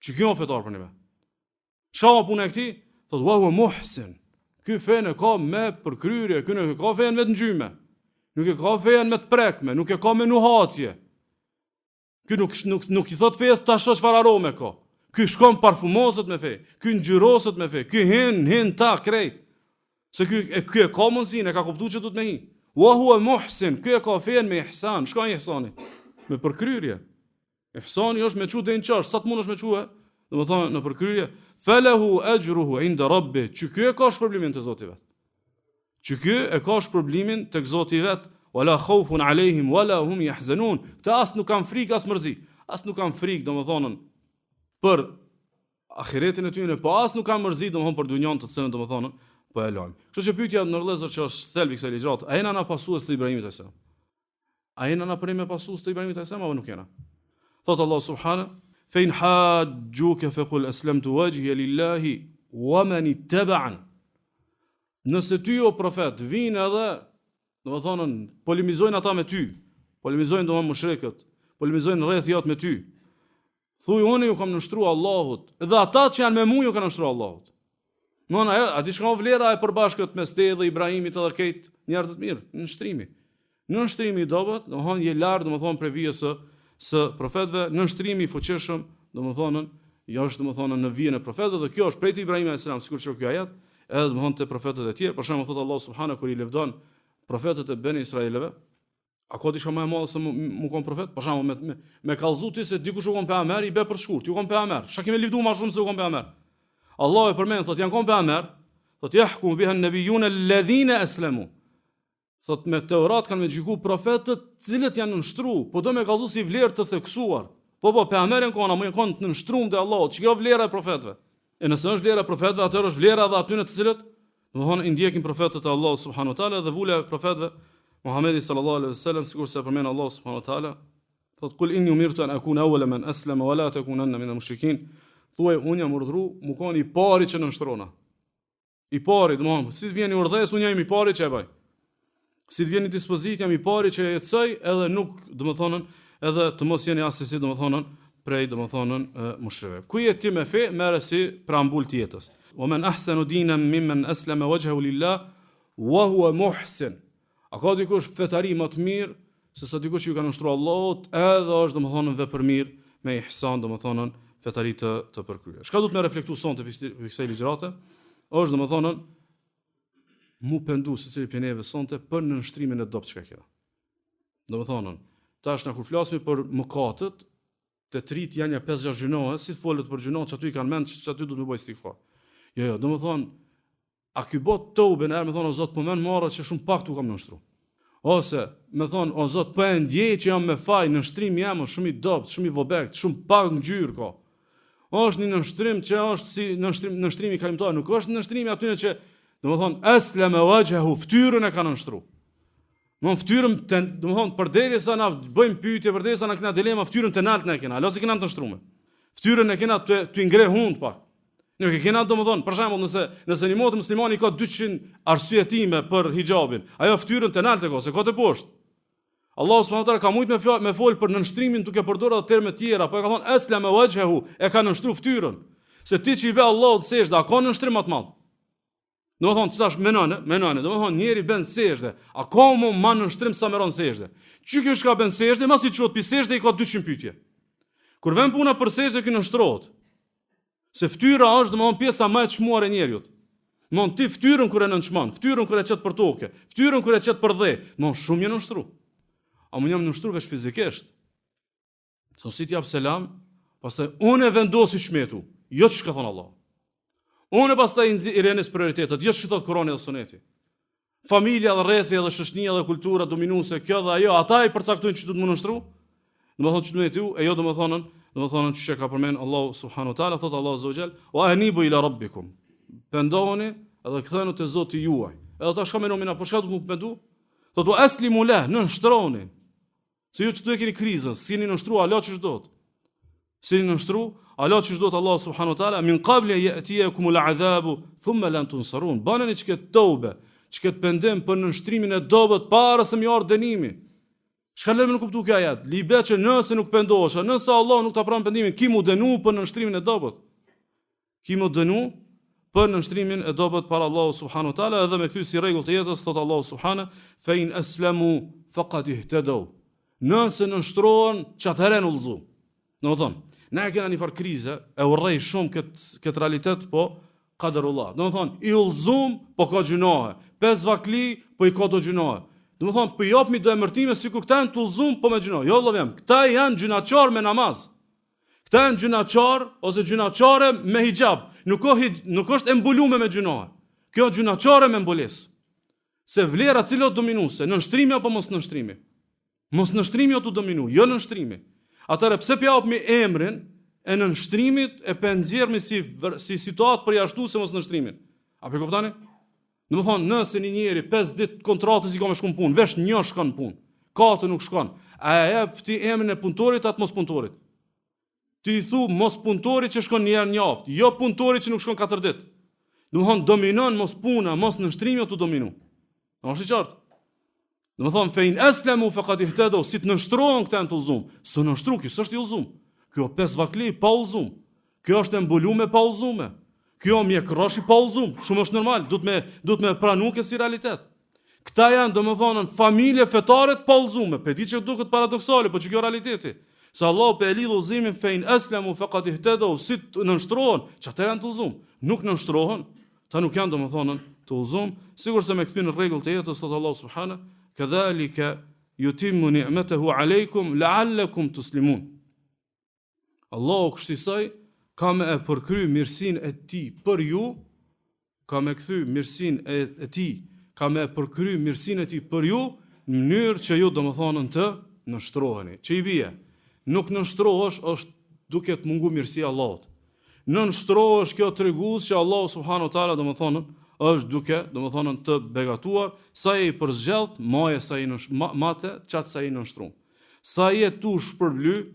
Çi kjo fetar për një me. Shama punë e këtij, thot wa huwa muhsin. Ky fen e ka me përkryrje, ky nuk e ka fen me të ngjyme. Nuk e ka fen me të prekme, nuk e ka me nuhatje. Ky nuk I thot fes tash çfarë arome ka. Ky shkon parfumoset me fe, ky ngjyroset me fe, ky hin ta krejt. Se ky e ka mundsinë, e ka kuptuar që duhet me hi. Wa huwa muhsin, ky e ka fen me ihsan, shka ihsani? Me përkryrje. Ihsani është me çu deri në çarsh, sa të mundesh me çu, domethënë në përkryrje. Falahu ajruhu inda rabbi, që ky e ka shpërblimin te Zoti vet. Që ky e ka shpërblimin tek Zoti vet, wala khawfun alehim wala hum yahzanun. Ta as nuk kanë frikë as mërzi, as nuk kanë frikë domethënë për ahiretin e tyre, po as nuk kanë mërzi domethënë për dunjon të cilën domethënë po e lajm. Kështu që pyetja në rrezër që është thelbi kësaj ligjrate, a jena na pasues të Ibrahimit alayhis salam? A jena na për me pasues të Ibrahimit alayhis salam apo nuk jena? Thot Allah subhanahu: "Fa in hajjuka faqul aslamtu wajhiya lillahi wa man ittaba'an." Nëse ty o profet vinë edhe, domethënë polemizojnë ata me ty, polemizojnë domosdoshmë mushrikët, polemizojnë rreth jot me ty. Thuaj unë ju kam nështruar Allahut, dhe ata që janë me mua ju kanë nështruar Allahut. A di shka vlera e përbashkët mes te dhe Ibrahimit edhe këtë njerëz të mirë, në nështrimi. Në nështrimi i dobët, domethënë je lart domethënë për vijës së profetëve, në nështrimi i fuqishëm, domethënë është domethënë në vijën e profetëve dhe kjo është prej Ibrahimit alayhis salam, sikur që ky ajet, edhe domethënë te profetët e tjerë, për shembull thot Allah subhanahu kur i lëvdon profetët e Ben Israeleve, a ka diçka më e madhe se mu kon profet? Për shembull me kallëzu ti se dikush u kon pejgamber i bë për shkurt, ju kon pejgamber. Çka kemi lëvdu më shumë se u kon pejgamber? Allah e përmend thot janë kon pejgamber, thot yahkum biha an-nabiyun alladhina aslamu. Thot me Teurat kanë me gjyku profetët cilët janë nështruar, po do me kallëzu si vlerë të theksuar. Po pejgamberin kon të nështruar te Allahu, çka vlera e profetëve. E nëse është vlera e profetëve, atëherë është vlera edhe aty në të cilët domthonë i ndjekin profetët e Allahut subhanahu wa taala dhe vula e profetëve Muhamedi sallallahu alaihi wasallam, sikur se përmend Allah subhanahu wa taala, thot kul inni umirtu an akuna awwala man aslama wa la takunanna min al-mushrikin. Thuaj unë jam urdhëruar mu koni i pari që nështrona. I pari, domthonë, si të vjen i urdhës, unë jam i pari që e bëj. Si të vjen i dispozit, jam i pari që e jetësoj, edhe nuk, domethënë, edhe të mos jeni asesi, domethënë, prej domethënë mushrikëve. Ku je ti me fe, merre si preambull të jetës. Wa man ahsanu dinan mimman aslama wajhahu lillah wa huwa muhsin. A ka dikush fetari më të mirë se sa dikush që ju ka nështruar Allahut, edhe është domethënë vepër mirë me ihsan, domethënë fetari të përkryer. Çka duhet me reflektuar sonte për kësaj ligjrate? Është domethënë mu pendu secili prej neve sonte për nënshtrimin e dobët çka kjo. Domethënë, tash na kur flasim për mëkatet, të trit janë ja 5-6 gjinohe, si të folet për gjinohet që aty i kanë mend, që aty duhet me bëj istighfar. Jo, domethënë, a ky bot tobe në herë me thonë o Zot po më marrë që shumë pak tu kam nështruar. Ose me thonë o Zot po e ndjej që jam me faj, nështrimi jam shumë i dobët, shumë i vobekt, shumë pak ngjyrë ka. Është një nështrim që është si nështrimi kalimtar, nuk është nështrimi aty që domethënë aslama wajhahu fytyrën e kanë nështruar. Mon fytyrën domethënë përderisa na bëjmë pyetje, përderisa na kena dilema, fytyrën të nalt na kena, ose kena të nështruar. Fytyrën e kena të ngre hund pak. Nuk e kena domethënë, për shembull, nëse një motë muslimani ka 200 arsye time për hijabin, ajo fytyrën të nalt e ka, se ka të poshtë. Allah subhanahu wa taala ka mujt me fol për nënshtrimin duke përdorur edhe terme të tjera, po e ka thonë aslama wajhahu, e ka nështruar fytyrën. Se ti që i bë Allahut sejdë, a ka nështrim më të madh? Domethënë, ti tash menone, domethënë njëri bën sejdë, a ka më nështrim sa më ron sejdë? Çi kjo shka bën sejdë, mos i çot pi sejdë i ka 200 pyetje. Kur vjen puna për sejdë që nështrohet. Se fytyra është domethënë pjesa më e çmuar e njeriut. Mon ti fytyrën kur e nënçmon, fytyrën kur e çet për tokë, fytyrën kur e çet për dhe, mon shumë je nështruar. A më jam nështruar veç fizikisht. So si ti jap selam, pastaj unë vendosi çmetu, jo ç'ka thon Allah. Unë pastaj i rënis prioritetet, jo ç'ka thot Kurani dhe Suneti. Familja dhe rrethi dhe shoqënia dhe kultura dominuese, kjo dhe ajo, ata i përcaktojnë që do të më nështru. Domethënë ç'do të e jo domethënë që ka përmend Allahu subhanahu wa taala, thot Allahu azza wa jall, wa anibu ila rabbikum. Pendohuni edhe kthehuni te Zoti juaj. Edhe tash ka menomina, po çka do të më pendu? Thot wa aslimu lah, nështroni. Se ju çdo e keni krizën, si jeni nështruar Allah ç'është dot. Si jeni nështruar Allah ç'është dot Allah subhanahu wa taala min qabli ya'tiyakum al'adhabu thumma lan tunsarun. Banani ç'ket tobe, ç'ket pendim për nështrimin e dobët para se më ardh dënimi. Çka lëmë nuk kuptu kjo ajet? Libe që nëse nuk pendohesh, nëse Allah nuk ta pran pendimin, ki mu dënu për nështrimin e dobët. Ki mu dënu për nështrimin e dobët para Allahu subhanahu wa taala, edhe me ky si rregull të jetës thot Allahu subhanahu fa in aslamu faqad ihtadaw. Nëse nështrohen çatëherë në udhëzu. Domethënë, ne kemi një farë krize, e urrej shumë këtë realitet, po qadarullah. Domethënë, i udhëzum po ka gjunohe, 5 vakli po i ka do gjunohe. Domethënë, po japmi do emërtime sikur këta janë tullzum po me gjuna. Jo vëllai, këta janë gjunaçar me namaz. Këta janë gjunaçar ose gjunaçare me hijab. Nuk është embulume me gjunohe. Kjo është gjunaçare me mbulesë. Se vlera cila dominuese, nënshtrimi apo mos nënshtrimi? Mos nënshtrimi ato dominu, jo nënshtrimi. Atëherë pse japmi emrin e nënshtrimit e pe nxjerrmi si situatë përjashtuese mos nënshtrimin? A po kuptoni? Domethënë, nëse një njeri 5 ditë kontratës i ka me shku në punë, vesh një shkon në punë, katë nuk shkon, a e jep ti emrin e punëtorit atë mos punëtorit? Ti i thu mos punëtorit që shkon një herë në javë, jo punëtorit që nuk shkon 4 ditë. Domethënë, dominon mos puna, mos nënshtrimi tu dominu. Është i qartë. Domethënë, fein aslamu faqad ihtadaw, si të nënshtrohen këta në të udhëzum. Së nënshtru, kjo s'është i udhëzum. Kjo 5 vakli pa udhëzum. Kjo është embulume pa udhëzume. Kjo mjekroshi pa udhëzum. Shumë është normal, duhet me pranu kjo si realitet. Këta janë domethënë familje fetare pa udhëzume. Pe di që duket paradoksale, por që kjo realiteti. Se Allahu pe lidh udhëzimin fein aslamu faqad ihtadaw, si të nënshtrohen, çata janë të udhëzum. Nuk nënshtrohen, ta nuk janë domethënë të udhëzum, sigurisht me kthyen në rregull të jetës thot Allahu subhanahu kadhalika yutimmu ni'matahu alaykum la'allakum tuslimun. Allahu kështisoj ka me e përkry mirësinë e tij për ju, ka me kthy mirësinë e tij, ka me përkry mirësinë e tij për ju në mënyrë që ju domethënë të nënshtroheni. Që i bie, nuk nënshtrohesh është duke të mungu mirësia e Allahut. Nënshtrohesh kjo tregues që Allahu subhanahu wa taala domethënë është duke domethënë të begatuar sa i përzgjedh maje sa i mate çat sa i nënshtrum. Sa i tu shpërbly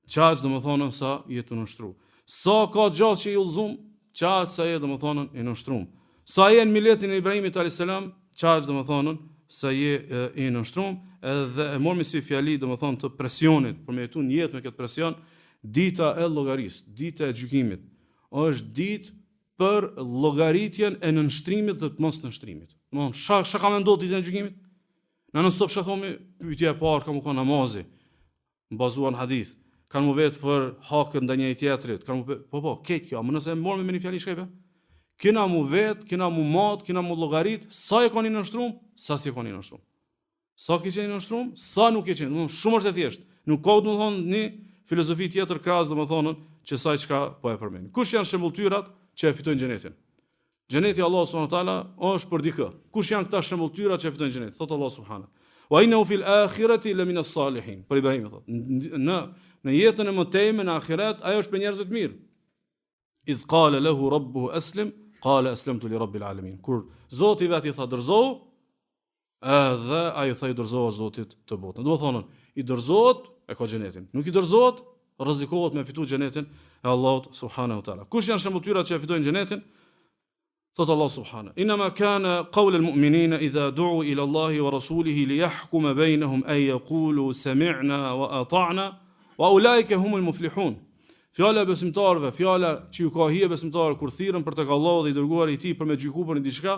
çat domethënë sa i tu nënshtru. Sa ka gjatë që i udhëzum çat sa i domethënë i nënshtrum. Sa i në miletin e Ibrahimit alayhis salam çat domethënë sa i nënshtrum, edhe e mormi si fjali domethënë të presionit për me jetu një jetë me këtë presion. Dita e llogarisë, dita e gjykimit është ditë për llogaritjen e nënshtrimit dhe të mos nënshtrimit. Domthonë, çka ka menduar ditën e gjykimit? Na nëse sot thomi pyetja e parë kam qenë namazi, bazuar në hadith, kanë më vetë për hakën ndaj njëri tjetrit, kanë po, këtë kjo, më nëse morëm me një fjalë shkëpe. Kena mu vetë, kena mu mat, kena mu llogarit, sa e kanë nënshtrum, sa si e kanë nënshtrum. Sa ke qenë nënshtrum, sa nuk ke qenë. Shumë është e thjeshtë. Nuk ka domthonë një filozofi tjetër krahas domthonë që sa çka po e përmend. Kush janë shembulltyrat që e fitojnë xhenetin? Xheneti Allahu subhanahu wa taala është për dikë. Kush janë këta shembulltyrat që e fitojnë xhenetin? Thot Allahu subhanahu. Wa innahu fil akhirati la min as-salihin. Për Ibrahim thot. Në jetën e mëtejme në ahiret ajo është për njerëz të mirë. Idh qala lahu rabbuhu aslim, qala aslamtu li rabbil alamin. Kur Zoti vetë i tha dorëzohu, edhe ai tha i dorëzohet Zotit të botës. Do të thonë, i dorëzohet e ka xhenetin. Nuk i dorëzohet, rrezikohet me fitu xhenetin e Allahut subhanahu wa taala. Kush janë shembulltyrat që e fitojnë xhenetin? Thot Allah subhanahu: "Inma kana qawlu al-mu'minina idha du'u ila Allahi wa rasulihi li yahkuma baynahum ay yaqulu sami'na wa ata'na wa ulaika humul muflihun." Fjala e besimtarëve, fjala që ju ka hije besimtarë kur thirrën për tek Allahu dhe i dërguari i tij për me gjykuar për diçka,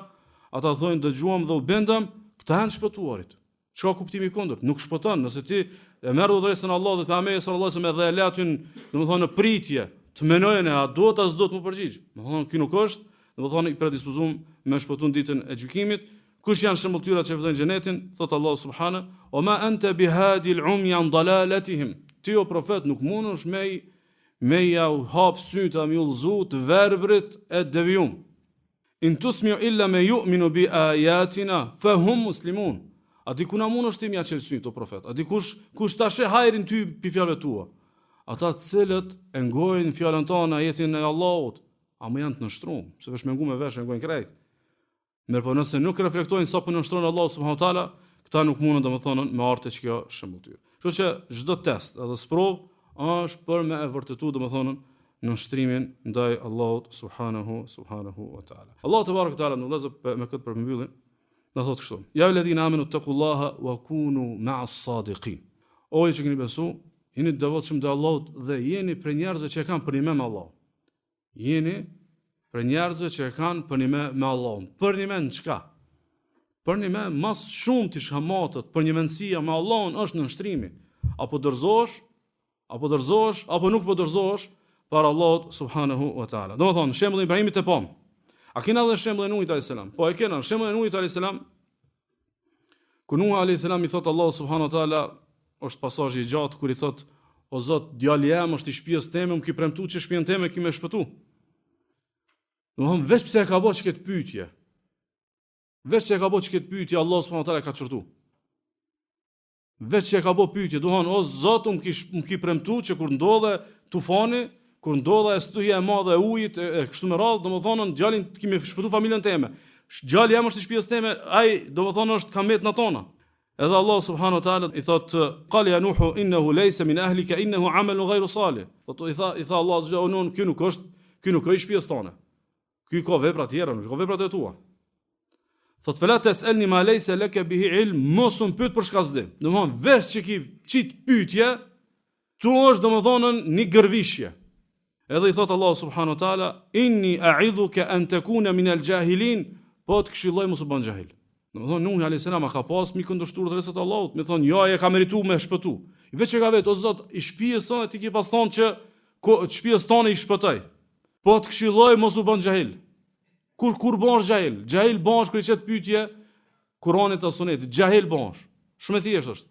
ata thonë dëgjuam dhe u bendëm, këta janë shpëtuarit. Çka kuptimi i kundërt? Nuk shpëton, nëse ti e merr udhëresën Allahut dhe pejgamberi sallallahu alajhi wasallam dhe e latin, domethënë në pritje, të menojnë a duhet as duhet më përgjigj. Domethënë ky nuk është, domethënë i predispozuar me shpëtun ditën e gjykimit. Kush janë shembulltyrat që fitojnë xhenetin? Thot Allahu subhanahu: "O ma anta bihadi al-ummi an dalalatihim." Ti o profet nuk mundesh me ja u hap sytë a mi ullzu të verbrit e devijum. In tusmiu illa me yu'minu bi ayatina fa hum muslimun. A di ku na mundesh ti mja çel sytë o profet? A di kush ta sheh hajrin ty pi fjalëve tua? Ata të cilët e ngojnë fjalën tonë ajetin e Allahut, a më janë të nështruar, se vesh me ngu me vesh e ngojnë krejt. Mirë po nëse nuk reflektojnë sa po nështrojnë Allahu subhanahu wa taala, këta nuk mundën domethënë me arte që kjo shëmbulltyr. Kështu që çdo test edhe sprov është për me e vërtetuar domethënë nështrimin ndaj Allahut subhanahu wa taala. Allahu te barek taala në vëllezër me këtë përmbyllje na thotë kështu: Ya alladhina amanu taqullaha wa kunu ma'as sadiqin. O ju që keni besu, jeni të devotshëm te Allahut dhe jeni për njerëzve që kanë punime me Allah. Jeni për njerëzve që kanë punime me Allahun. Për një mend çka? Për një mend mas shumë ti shkamatët, për një mendësia me Allahun është nënshtrimi. Apo dorëzohesh, apo nuk po dorëzohesh para Allahut subhanahu wa taala. Domethënë shembulli i Ibrahimit te pom. A kena edhe shembullin e Nuhit alayhis salam? Po e kena shembullin e Nuhit alayhis salam. Ku Nuh alayhis salam i thot Allahu subhanahu wa taala, është pasazhi i gjatë kur i thot: "O Zot, djali jam është i shtëpisë time, më ki premtuar që shtëpinë time ki më shpëtu." Domthon veç pse e ka bëu këtë pyetje. Veç që e ka bëu këtë pyetje, Allah subhanahu wa taala ka çortu. Veç që e ka bëu pyetje, domthon o Zot, më ki premtuar që kur ndodhe tufani, kur ndodhe stuhja e madhe e ujit e kështu me radhë, domethënë djalin të kimi shpëtu familjen time. Djali jam është i shtëpisë time, ai domethënë është kamet në tona. Edhe Allah subhanahu wa taala i thot qali ya nuhu innahu laysa min ahlika innahu amalun ghayru salih. I tha Allah subhanahu ky nuk është i shtëpisë tonë. Ky ka vepra të tjera, nuk ka veprat e tua. Thot fela tasalni ma laysa laka bihi ilm, mos un pyet për çka s'di. Domthon vesh që ki çit pyetje, tu është domethënë një gërvishje. Edhe i thot Allah subhanahu wa taala inni a'idhuka an takuna min al-jahilin, po të këshilloj mos u bën xahil. Domethënë Nuhi alayhis salam ka pas mi kundërshtuar drejtat e Allahut, më thon ja e ka merituar me shpëtu. I veç që ka vetë o Zot, i shtëpisë sonë ti ke pas thonë që shtëpisë tonë i shpëtoj. Po të këshilloj mos u bën xahil. Kur bën xahil? Xahil bën kur i çet pyetje Kuranit ose Sunetit. Xahil bën. Shumë e thjeshtë është.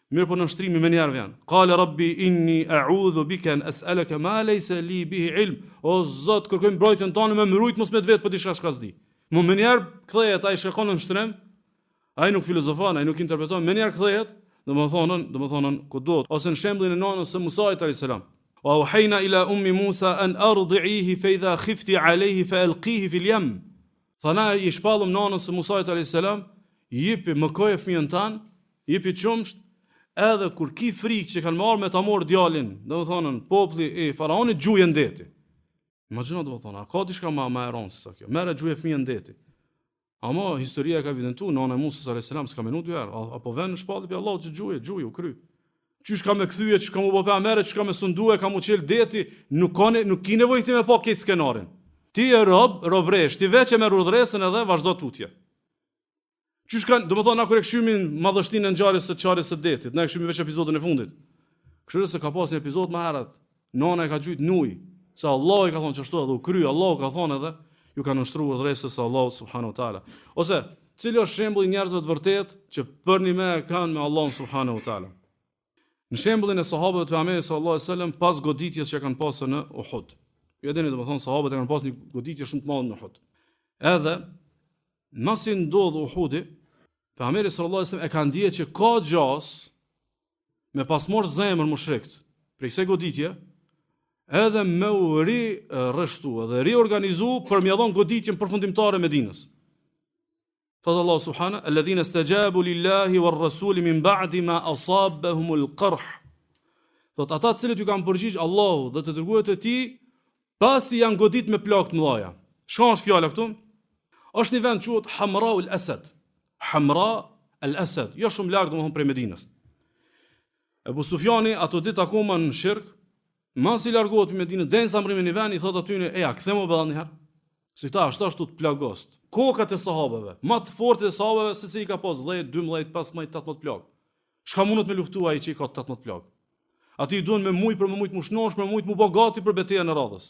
Mirë po në shtrimi më njerë vjen. Qala rabbi inni a'udhu bika an as'alaka ma laysa li bihi ilm. O Zot, kërkoj mbrojtjen tonë me mbrojt mos me vet po diçka s'ka s'di. Më njerë kthehet ai shkon në shtrem. Ai nuk filozofon, ai nuk interpreton, më njerë kthehet, domethënë kudo ose në shembullin e nënës së Musait alayhis salam. Wa uhayna ila ummi Musa an ardi'ihi fa idha khifti alayhi fa alqihi fil yam. Thana i shpallëm nënës së Musait alayhis salam, jipi më koje fëmijën tan, jipi qumsht, edhe kur ki frikë që kanë marrë me ta marr djalin, domethënë populli i faraonit gjuje ndeti. Imagjino domethënë, a ka diçka më e rëndë se kjo? Merre gjuje fëmijën ndeti. Ama historia ka evidentuar nëna Musa alayhis salam s'ka menuar dy herë, apo vën në shpallë pe Allah që gjuje u kry. Qysh ka me kthye, çka më bë pa merre, çka me sundue, ka mu çel deti, nuk ki nevojë ti me pa këtë skenarin. Ti je robresh, ti veç e merr urdhresën edhe vazhdo tutje. Qysh kanë, domethënë na kur e kshymin madhështinë e ngjarjes së çarjes së detit, na e kshymin veç episodin e fundit. Kështu se ka pas një episod më herët, nëna e ka gjujt Nuhi, se Allah i ka thonë çashtu edhe u kry, Allah ka thonë edhe ju kanë nështruar urdhresës së Allahut subhanahu wa taala. Ose cili është shembulli i njerëzve të vërtet që përni me kanë me Allahun subhanahu wa taala. Në shembullin e sahabëve të pejgamberit sallallahu alajhi wasallam pas goditjes që kanë pasur në Uhud. Ju dini domethënë sahabët e kanë pasur një goditje shumë të madhe në Uhud. Edhe masi ndodh Uhudi, pejgamberi sallallahu alajhi wasallam e ka ndier që ka gjas me pasmor zemër mushrikët për kësaj goditje, edhe me u rishtu edhe riorganizu për mja dhon goditjen përfundimtare Medinës. Thot Allah subhana, alladhina istajabu lillahi war rasuli min ba'di ma asabahumul qarh. Thot ata të cilët ju kanë përgjigj Allahu dhe të dërguarit e tij pasi janë godit me plagë të mëdha. Çka është fjala këtu? Është një vend quhet Hamra al-Asad. Hamra al-Asad, jo shumë larg domethënë prej Medinës. Ebu Sufjani ato ditë akoma në shirk, masi largohet për Medinë, densa mbrimin një vend, i thot atyne, kthemo bëllë një herë. Si ta ashtu të plagost. Kokat e sahabeve, ma të fortë e sahabeve, se i ka pas 10, 12, 15, 18 plagë. Shka mundët me luftua ai që i ka 18 plagë? Ati i duen me mujt për me mujt mushnosh, me mujt mu bogati për betejën e radhës.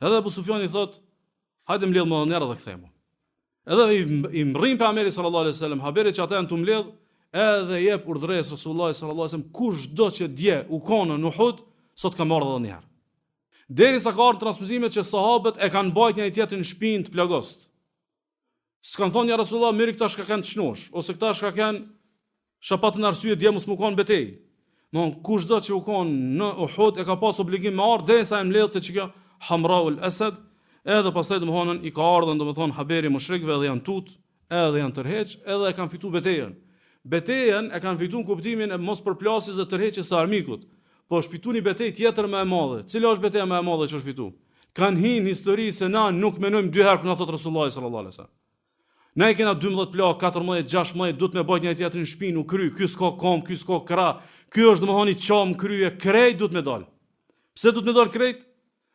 Edhe Abu Sufjani thot, hajde mbledh më njëra dhe kthemo. Edhe i mrrin pejgamberi sallallahu alaihi wasallam, haberi që ata janë të mbledh, edhe jep urdhres Resulullah sallallahu alaihi wasallam, kushdo që dje u konë në Uhud, sot ka marrë edhe një herë. Derisa ka ardhur transmetimet që sahabët e kanë bajt njëri tjetrin në shtëpinë të plagost. S'kan thonë ja Rasulullah, mirë këta shka kanë të shnosh, ose këta shka kanë shapat në arsye dje mos më kanë betej. Mon kushdo që u konë në Uhud e ka pas obligim me ardh derisa e mbledh të çka Hamraul Asad, edhe pastaj domthonë i ka ardhur domthonë haberi mushrikëve dhe janë tut, edhe janë tërheq, edhe e kanë fituar betejën. Betejën e kanë fituar kuptimin e mos përplasjes dhe tërheqjes së armikut. Po është fitu një betejë tjetër më e madhe. Cila është betejë më e madhe që është fitu? Kanë hinë histori se na nuk menojmë dy herë kur na thot Resulullah sallallahu alaihi wasallam. Na i kena 12 plagë, 14, 16, duhet me bajt njëri tjetrin në shtëpi, nuk kry, ky s'ka kom, ky s'ka krah, ky është domethënë i çam krye, krejt duhet me dal. Pse duhet me dal krejt?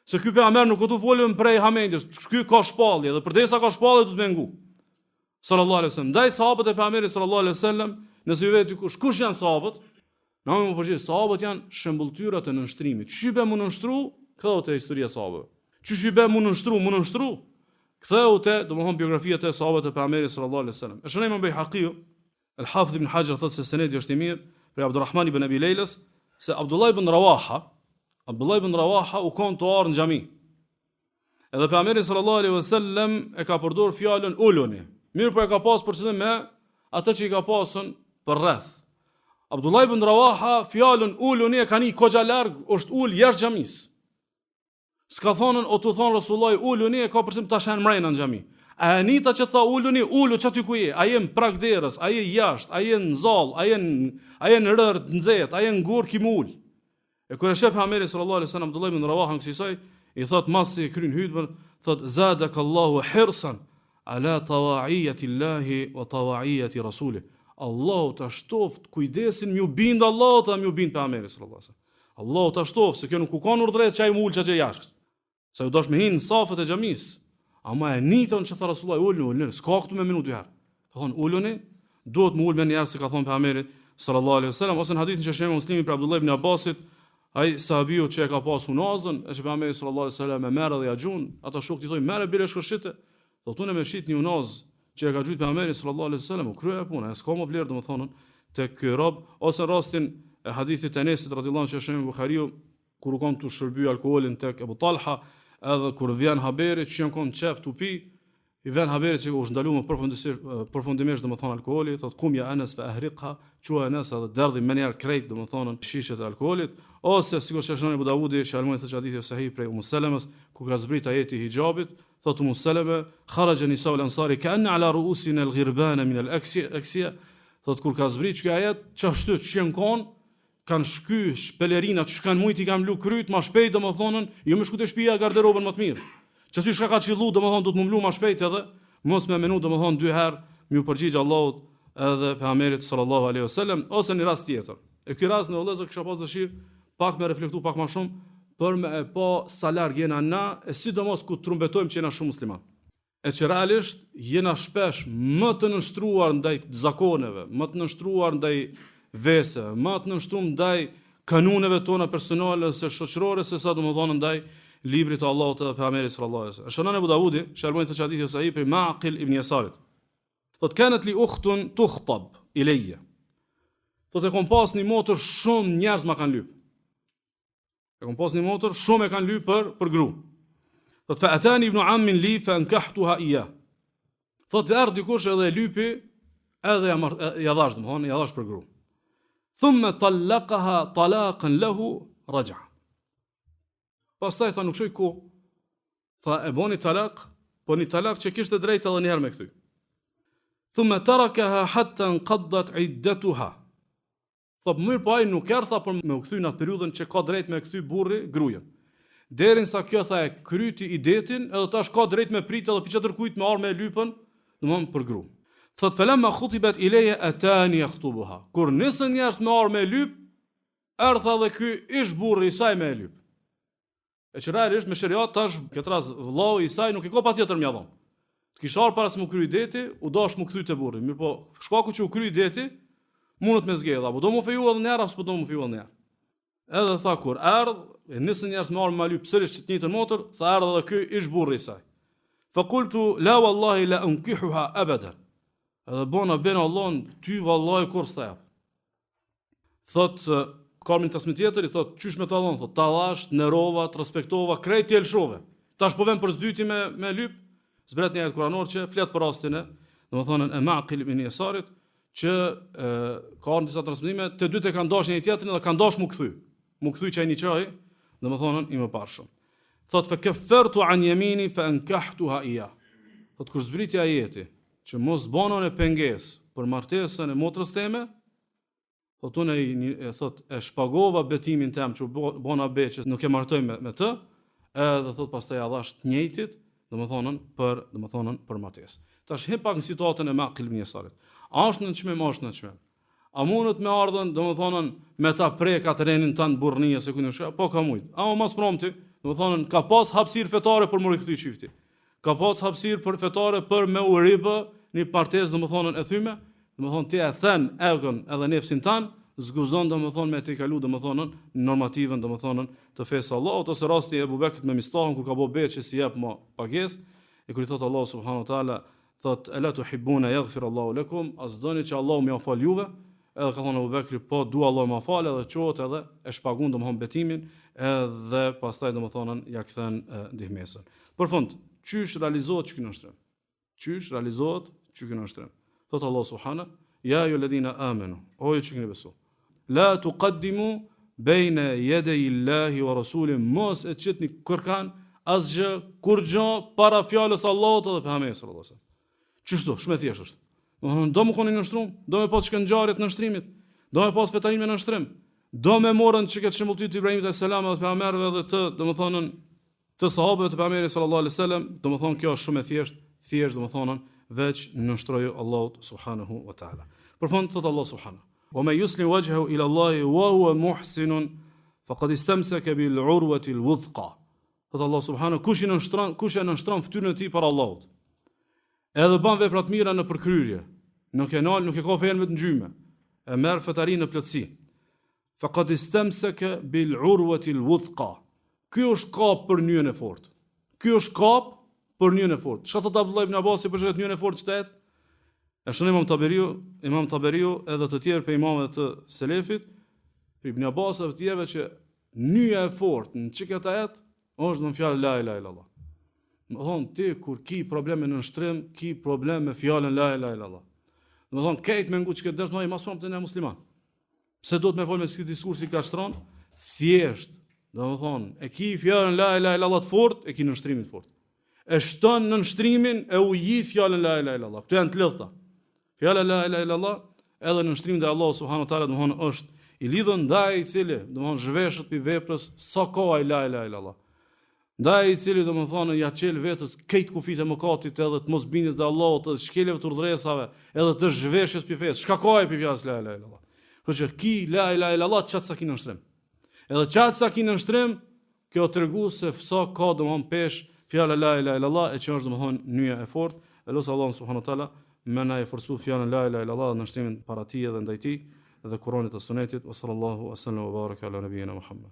Se ky pejgamber nuk do të folëm prej hamendjes, ky ka shpallje dhe përdesa ka shpallje duhet me ngu. Sallallahu alaihi wasallam. Ndaj sahabët e pejgamberit sallallahu alaihi wasallam, nëse ju vetë kush janë sahabët? Na më përgjigj, sahabët janë shembulltyrat e nënshtrimit. Çi be mund nënshtru? Ktheu te historia e sahabëve. Çi be mund nënshtru? Ktheu te, domthon biografiat e sahabëve të pejgamberit sallallahu alaihi wasallam. E shënojmë Bejhaqiu, Al-Hafidh ibn Hajar thotë se senedi është i mirë për Abdulrahman ibn Abi Lejlas, se Abdullah ibn Rawaha u kon të ardhur në xhami. Edhe pejgamberi sallallahu alaihi wasallam e ka përdorur fjalën uluni. Mirë po e ka pas për qëllim me atë që i ka pasur për rreth. Abdullah ibn Rawaha fjalën uluni e ka një kogja larg, është ul jashtë xhamis. S'ka thonën o të thonë Resulullah uluni e ka përsim tash në mrejnë në xhami. A Anita që tha uluni, ulu që aty ku je, a je në prag derës, a je jashtë, a je në zall, a je në rërë të nxehtë, a je në gurë ki mul. E kur e shef Pejgamberi sallallahu alaihi wasallam Abdullah ibn Rawaha kësaj, i thot masi e kryen hutbën, thot zadakallahu hirsan ala tawa'iyati Allahi wa tawa'iyati rasulih. Allahu ta shtoft kujdesin mju bind Allahut dhe mju bind Pejgamberit sallallahu alaihi wasallam. Allahu ta shtoft se kjo nuk u ka urdhëres çaj mul çaj jashtë. Sa u dosh me hin në safët e xhamisë. Ama e nitën që tha Rasulullah ulni, s'ka këtu me minutë herë. Ka thonë uluni, duhet më ul me njerëz se ka thonë Pejgamberi sallallahu alaihi wasallam, ose në hadithin që shehim Muslimi për Abdullah ibn Abbasit, ai sahabiu që e ka pasur unazën, e që Pejgamberi sallallahu alaihi wasallam e merr dhe ja xhun, ata shokët i thonë merr bile shkoshite. Thotunë me shit një unaz që e ka xhujt Pejgamberi sallallahu alaihi wasallam, u krye puna, s'ka më vlerë domethënë tek ky rob, ose rastin e hadithit të Enesit radhiyallahu anhu që shehim Buhariu kur u kanë të shërby alkoolin tek Abu Talha. Edhe kur vjen haberi që janë kon çeft u pi, i vjen haberi që u ndaluar përfundimisht domethënë alkooli, thot kumja Anas fa ahriqha, çua Anas edhe derdhi më njëherë krejt domethënë shishet e alkoolit, ose sikur që shon Abu Davudi, shalmoi thot hadithi sahih prej Umm Salamës, ku ka zbrit ajeti hijabit, thot Umm Salama, kharaja nisa al-ansari ka'anna ala ru'usina al-ghirbana min al-aksiya, thot kur ka zbrit që ajet çashtu që janë kon kanë shky pelerinat që kanë mujt i kanë mlu kryt ma shpejt domethënë, jo më shku te shtëpia garderobën më të mirë. Që ty shka ka qillu domethënë do të më mlu ma shpejt edhe mos me menu domethënë 2 herë më u përgjigj Allahut edhe Pejgamberit sallallahu alaihi wasallam, ose në rast tjetër. E ky rast në vëllezër kisha pas dëshirë pak me reflektu pak më shumë për me e pa sa larg jena na, e sidomos ku trumbetojmë që jena shumë musliman. E që realisht jena shpesh më të nënshtruar ndaj zakoneve, më të nënshtruar ndaj vese, më të nënshtruar ndaj kanuneve tona personale ose shoqërore se sa domethënë ndaj librit të Allahut dhe Pejgamberit sallallahu alaihi wasallam. Shënon Abu Davudi, shalmoi thot hadithi sahih për Ma'qil ibn Yasarit. Thot kanat li ukhtun tukhtab ilayya. Thot e kom pas një motor shumë njerëz ma kanë lyp. E kom pas një motor shumë e kanë lyp për gru. Thot fa atani ibn ammin li fa ankahtuha iya. Thot erdhi dikush edhe lypi edhe ja dhash domthon, ja dhash për gru. Thumma talaqaha talaqan lahu raja. Pastaj tha nuk shoj ku. Tha e boni talaq, po një talaq që kishte drejt edhe një herë me këty. Thumma tarakaha hatta inqaddat iddatuha. Tha mirë po ai nuk erdha për me u kthy në atë periudhën që ka drejt me kthy burri grujen. Derinsa kjo tha e kryti idetin, edhe tash ka drejt me prit edhe piçë tërkujt me armë e lypën, domthon për gru. Thot falamma khutibat ilayya atani yakhtubuha. Kur nisën njerëz me armë e lyp, erdha edhe ky ish burri i saj me lyp. E që realisht me shariat tash këtë rast vllau i saj nuk i ka patjetër mjavon. Të kishar para se më kry deti, u dash më kthy te burri. Mirë po, shkaku që u kry deti, mundet me zgjedh, apo do më feju edhe një herë, apo do më feju edhe një herë. Edhe tha kur erdh, e nisën njerëz me armë lyp sërish të njëjtën motor, tha erdh edhe ky ish burri i saj. Fa qultu la wallahi la unkihuha abadan. Edhe bona ben Allahun, ty vallahi kur s'ta jap. Thot Karmin tasmi tjetër i thot qysh me ta dhon, thot ta dhash, nerova, të respektova, krejt të elshove. Tash po vjen për s'dyti me lyp, zbret një ajet kuranor që flet për rastin e, domethënë e Ma'qil ibn Yasarit, që ka në disa transmetime, të dytë e kanë dash një tjetrin dhe kanë dash mu kthy çaj një çaj, domethënë i mëparshëm. Thot fa kaffartu an yamini fa ankahtuha iya. Thot kur zbriti ajeti që mos banon e pengesë për martesën e motrës teme, thot unë thot e shpagova betimin tem që bona be që nuk e martoj me të, edhe thot pastaj ja dhash të njëjtit, domethënë për martesë. Tash hip pak në situatën e Ma'qil ibn Yasarit. A është në çmim? A mundet me ardhën, domethënë me ta prek atë renin tan burrnia se ku nuk shka, po ka mujt. Ama mos promti, domethënë ka pas hapësirë fetare për më rikthy çifti. Ka pas hapësirë për fetare për me u ribë një martesë domethënë e thyme. Domethënë ti e thën egën edhe nefsin tan, zguzon domethënë me të kalu domethënë normativën domethënë të fesë Allahut, ose rasti e Abu Bekrit me Mistahun kur ka bëu beçë si jep më pagesë, e kur i thot Allahu subhanahu wa taala, thot ela tuhibuna yaghfir Allahu lakum, as doni që Allahu më afal juve, edhe ka thonë Abu Bekri, po dua Allahu më afal, edhe çohet edhe e shpagun domethënë betimin, edhe pastaj domethënë ja kthen ndihmesën. Për fund, çysh realizohet ky nështrim? Çysh realizohet ky nështrim? Thot Allah subhanahu, ja ju ledina amenu, o ju që keni besu, la tuqaddimu bejne jedej Allahi wa Rasulin, mos e qitni kërkan asgjë, kur gjë para fjalës Allahut dhe pejgamberit sallallahu alaihi wasallam. Çështo, shumë e thjeshtë është. Do më koni nështrum, do me pas shkëngjarjet në nështrimit, do me pas fetarin me nështrim, do me morën që këtë shembull të Ibrahimit alayhis salam dhe pejgamberëve dhe të, domethënë, të sahabëve të pejgamberit sallallahu alaihi wasallam, domethënë kjo është shumë e thjesht domethënë veç nështroju Allahut subhanahu wa taala. Për fund thot Allah subhanahu: "Wa man yuslim wajhahu ila Allah wa huwa muhsin faqad istamsaka bil urwati al wuthqa." Thot Allah subhanahu, kush e nështron fytyrën e tij para Allahut, edhe bën vepra të mira në përkryrje, nuk e nal, nuk e ka fermë të ngjyme, e merr fetarinë në plotësi. Faqad istamsaka bil urwati al wuthqa. Ky është kap për njën e fortë. Ky është kap për njën e fortë. Çfarë thot Abdullah ibn Abbasi për çështë njën e fortë shtet? E shon Imam Taberiu edhe të tjerë për imamëve të selefit, për Ibn Abbas dhe të tjerëve që njëja e fortë në çka ajet është në fjalën la ilaha illallah. Do thonë ti kur ki probleme në nështrim, ki problem me fjalën la ilaha illallah. Do thonë kejt me ngu që këtë dërsh mas prompte ne musliman. Pse do të me fol me këto diskursi ka shtron? Thjesht, do thonë e ki fjalën la ilaha illallah të fortë, e ki në nështrimin të fortë. E shton në nështrimin e u jith fjalën la ilaha illallah. Këto janë të lidhta. Fjala la ilaha illallah edhe në nështrimin e Allahut subhanahu wa taala do thonë është i lidhur ndaj i cili do thonë zhveshët pi veprës sa ka ai la ilaha illallah. Ndaj i cili do të thonë ja çel vetës këtej kufit e mëkatit edhe të mosbindjes te Allahut, të shkeleve të urdhresave, edhe të zhveshjes pi fesë. Çka ka ai pi fjalës la ilaha illallah. Kështu që ki la ilaha illallah çat sa kinë nështrim. Edhe çat sa kinë nështrim, kjo tregu se sa ka domthon pesh fjala la ilaha illallah e që është domthon nyja e fortë. Elos Allah subhanahu wa taala më na e forcu fjalën la ilaha illallah në nështrimin para tij dhe ndaj tij dhe Kuranit dhe Sunetit. Sallallahu alaihi wasallam wa baraka ala nabiyina Muhammad.